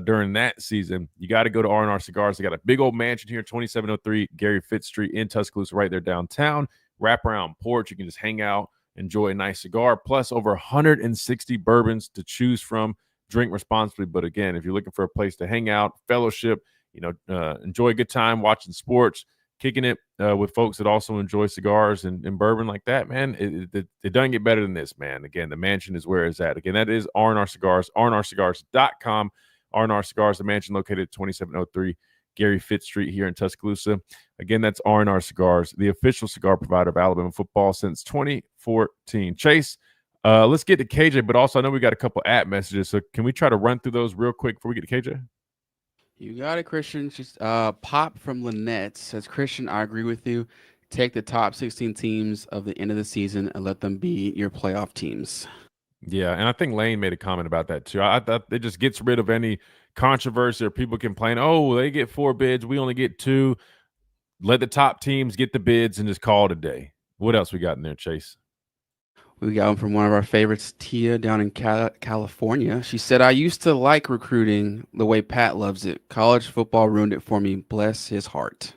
during that season, you got to go to R&R Cigars. They got a big old mansion here, 2703 Gary Fitz Street in Tuscaloosa, right there downtown. Wraparound porch. You can just hang out, enjoy a nice cigar, plus over 160 bourbons to choose from. Drink responsibly. But again, if you're looking for a place to hang out, fellowship, enjoy a good time watching sports, kicking it with folks that also enjoy cigars and bourbon like that, man, it doesn't get better than this, man. Again, the mansion is where it's at. Again, that is R&R Cigars, rnrcigars.com. R&R Cigars, the mansion located at 2703 Gary Fitz Street here in Tuscaloosa. Again, that's R&R Cigars, the official cigar provider of Alabama football since 2014. Chase, let's get to KJ, but also I know we got a couple app messages, so can we try to run through those real quick before we get to KJ? You got it, Christian. Just Pop from Lynette says, Christian, I agree with you. Take the top 16 teams of the end of the season and let them be your playoff teams. Yeah, and I think Lane made a comment about that too. I thought it just gets rid of any controversy or people complain, oh, they get 4 bids, we only get 2. Let the top teams get the bids and just call it a day. What else we got in there, Chase? We got one from one of our favorites, Tia, down in California. She said, I used to like recruiting the way Pat loves it. College football ruined it for me. Bless his heart.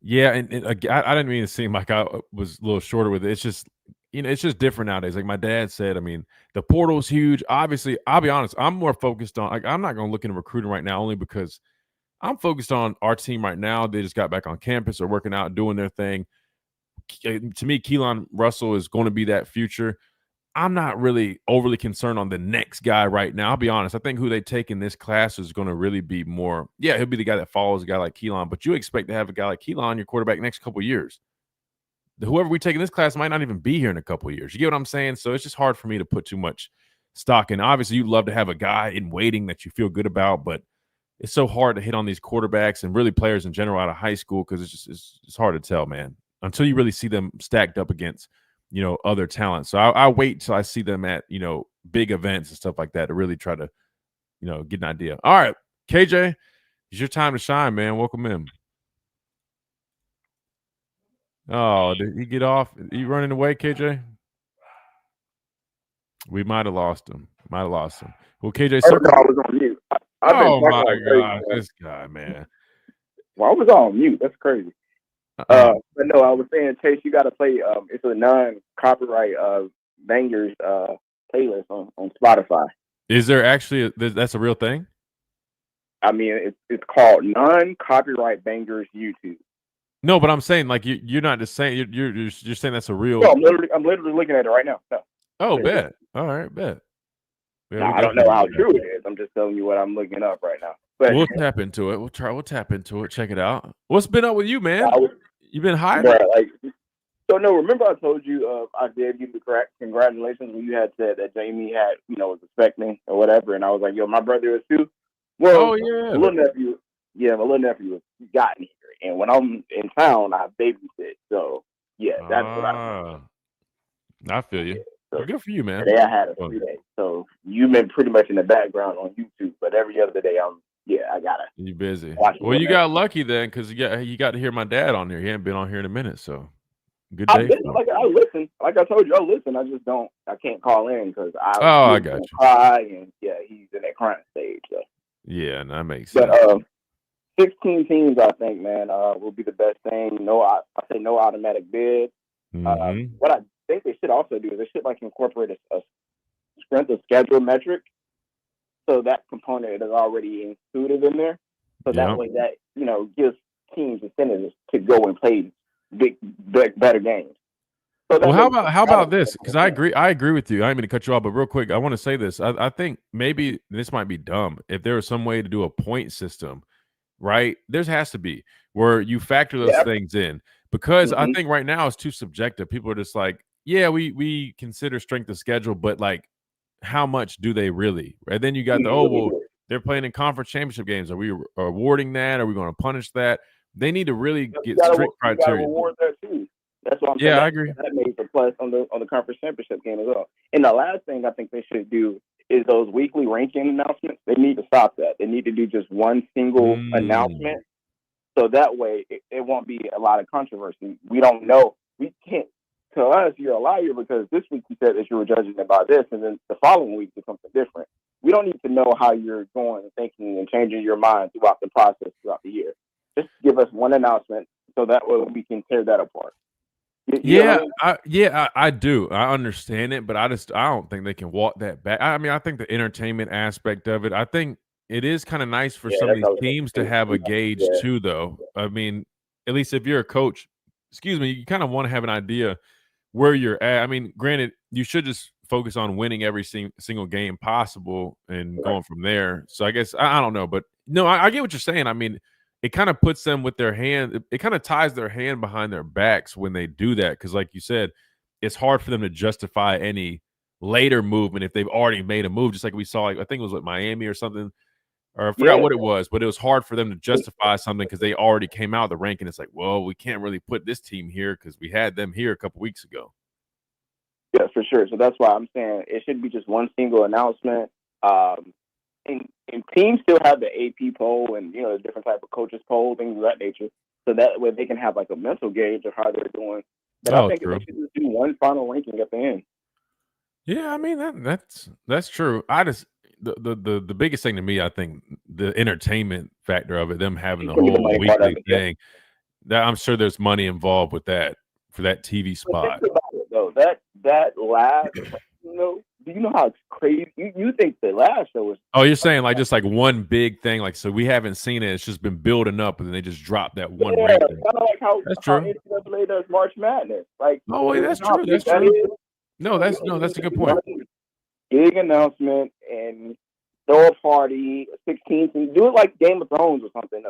Yeah, and I didn't mean to seem like I was a little shorter with it. It's just, it's just different nowadays. Like my dad said, I mean, the portal's huge. Obviously, I'll be honest, I'm more focused on, I'm not going to look into recruiting right now only because I'm focused on our team right now. They just got back on campus. They're working out, doing their thing. To me, Keelan Russell is going to be that future. I'm not really overly concerned on the next guy right now. I'll be honest. I think who they take in this class is going to really be more, he'll be the guy that follows a guy like Keelan, but you expect to have a guy like Keelan, your quarterback, next couple of years. Whoever we take in this class might not even be here in a couple of years. You get what I'm saying? So it's just hard for me to put too much stock in. Obviously, you'd love to have a guy in waiting that you feel good about, but it's so hard to hit on these quarterbacks and really players in general out of high school because it's hard to tell, man, until you really see them stacked up against, other talent. So I wait till I see them at, big events and stuff like that to really try to, get an idea. All right, KJ, it's your time to shine, man. Welcome in. Oh, did he get off? Are you running away, KJ? We might have lost him. Well, KJ, I was on mute. Oh my God, this guy, man. Well, I was on mute. That's crazy. But no, I was saying, Chase, you got to play. It's a non-copyright bangers playlist on Spotify. Is there actually that's a real thing? I mean, it's called non-copyright bangers YouTube. No, but I'm saying like you're not just saying you're saying that's a real. No, I'm literally looking at it right now. No. Oh, bet. All right, bet. Yeah, no, I don't know how true it is. I'm just telling you what I'm looking up right now. But we'll tap into it. We'll tap into it. Check it out. What's been up with you, man? You been high? So no, remember I told you I gave you the correct congratulations when you had said that Jamie had, was expecting or whatever, and I was like, yo, my brother is too. Well, my little nephew was gotten here, and when I'm in town, I babysit. So yeah, that's what I feel you. So, good for you, man. Today I had a free day, so you've been pretty much in the background on YouTube, but every other day I gotta. You busy? Well, you got lucky then, because you got to hear my dad on here. He hadn't been on here in a minute, so good day. I listen. Like I told you, I listen. I just don't. I can't call in because I got you. Cry and he's in that crying stage. So. Yeah, that makes sense. But 16 teams, I think, man, will be the best thing. I say no automatic bid. What I think they should also do is they should incorporate a strength of schedule metric, so that component is already included in there. So that way, that gives teams incentives to go and play better games. So well, how about this? Because I agree with you. I didn't mean to cut you off, but real quick, I want to say this. I think maybe this might be dumb. If there was some way to do a point system, right? There has to be where you factor those things in, because I think right now it's too subjective. People are just like, yeah, we consider strength of schedule, but how much do they really? And then you got they're playing in conference championship games. Are we awarding that? Are we going to punish that? They need to really get strict criteria. Reward that too. That's what I'm saying. Yeah, I agree. That made for plus on the conference championship game as well. And the last thing I think they should do is those weekly ranking announcements. They need to stop that. They need to do just one single announcement, so that way it won't be a lot of controversy. We don't know. We can't tell us you're a liar because this week you said that you were judging about this, and then the following week is something different. We don't need to know how you're going and thinking and changing your mind throughout the process throughout the year. Just give us one announcement so that way we can tear that apart. I do. I understand it, but I don't think they can walk that back. I mean, I think the entertainment aspect of it, I think it is kind of nice for some of these teams to have a gauge too, though. I mean, at least if you're a coach, you kind of want to have an idea where you're at. I mean, granted, you should just focus on winning every single game possible and going from there. So I guess I don't know, but no, I get what you're saying. I mean, it kind of puts them with their hand. It kind of ties their hand behind their backs when they do that. Because like you said, it's hard for them to justify any later movement if they've already made a move. Just like we saw, I think it was with Miami or something, or I forgot what it was, but it was hard for them to justify something because they already came out of the ranking. It's like, well, we can't really put this team here because we had them here a couple weeks ago. Yeah, for sure. So that's why I'm saying it should be just one single announcement. And teams still have the AP poll and the different type of coaches poll, things of that nature, so that way they can have a mental gauge of how they're doing. But I think they should just do one final ranking at the end. Yeah, I mean that's true. I just the biggest thing to me, I think, the entertainment factor of it, them having the whole weekly thing. That I'm sure there's money involved with that for that TV spot. Think about it, though. That last, do you know how crazy you think the last show was? Oh, you're saying just one big thing, so we haven't seen it. It's just been building up, and then they just dropped that one ranking. Kind of like how NCAA does March Madness. That's true. That's true. No, that's a good point. Big announcement and throw a party, 16th, and do it like Game of Thrones or something.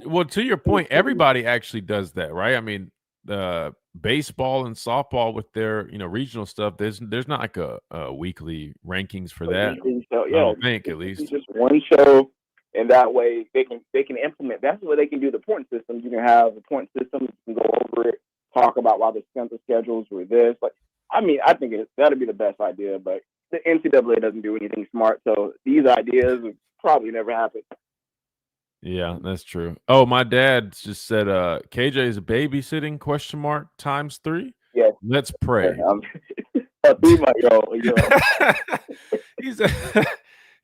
Well, to your point, everybody actually does that, right? I mean, the baseball and softball with their regional stuff, there's not a weekly rankings for that. Show, I don't think, at least just one show, and that way they can implement. That's where they can do the point system. You can have a point system, you can go over it, talk about why the center schedules were this. I think that'd be the best idea, but the NCAA doesn't do anything smart, so these ideas would probably never happen. Yeah, that's true. Oh, my dad just said KJ is babysitting ×3. Yeah. Let's pray.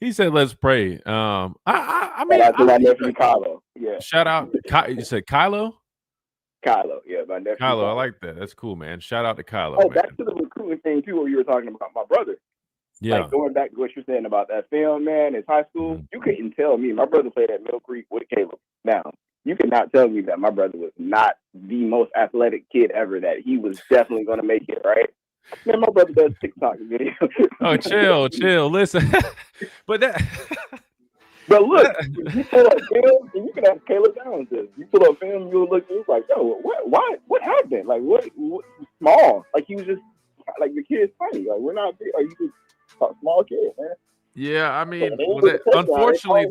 He said let's pray. I mean, my nephew Kylo. Yeah. Shout out you said Kylo? Kylo, yeah, my nephew. Kylo, I like that. That's cool, man. Shout out to Kylo. Oh, man. Back to the recruiting thing too, where you were talking about my brother. Yeah. Going back to what you're saying about that film, man, in high school, you couldn't tell me. My brother played at Mill Creek with Caleb. Now, you cannot tell me that my brother was not the most athletic kid ever, that he was definitely going to make it, right? Man, my brother does TikTok videos. Oh, chill. Listen. But look, you pull up film, and you can ask Caleb Downs this. You pull up film, you'll look, you're like, yo, what happened? What small? He was just, the kid's funny. We're not big. You just a small kid, man. Yeah, I mean, unfortunately,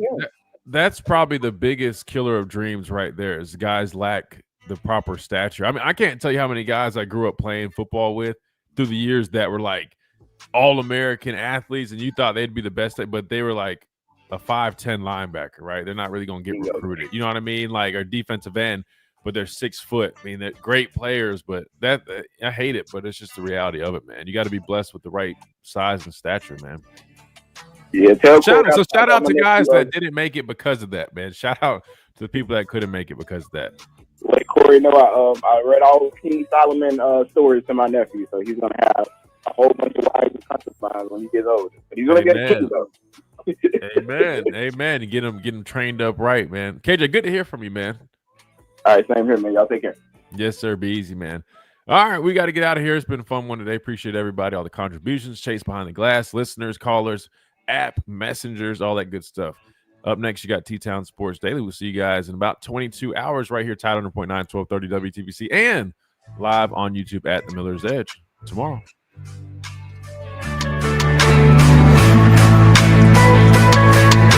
that's probably the biggest killer of dreams right there, is guys lack the proper stature. I mean, I can't tell you how many guys I grew up playing football with through the years that were all-American athletes, and you thought they'd be the best, but they were a 5'10" linebacker, right? They're not really going to get recruited. You know what I mean? Or defensive end, but they're 6 foot. I mean, they're great players, but that I hate it, but it's just the reality of it, man. You got to be blessed with the right size and stature, man. Yeah, shout out to guys that didn't make it because of that, man. Shout out to the people that couldn't make it because of that. Like Corey, I read all King Solomon stories to my nephew, so he's gonna have a whole bunch of wives and concubines when he gets older. But he's gonna get a king though. Amen. Get him trained up right, man. KJ, good to hear from you, man. All right, same here, man. Y'all take care. Yes, sir. Be easy, man. All right, we got to get out of here. It's been a fun one today. Appreciate everybody, all the contributions, Chase Behind the Glass, listeners, callers, app, messengers, all that good stuff. Up next, you got T-Town Sports Daily. We'll see you guys in about 22 hours right here, Tide 100.9, 1230 WTBC, and live on YouTube at The Miller's Edge tomorrow.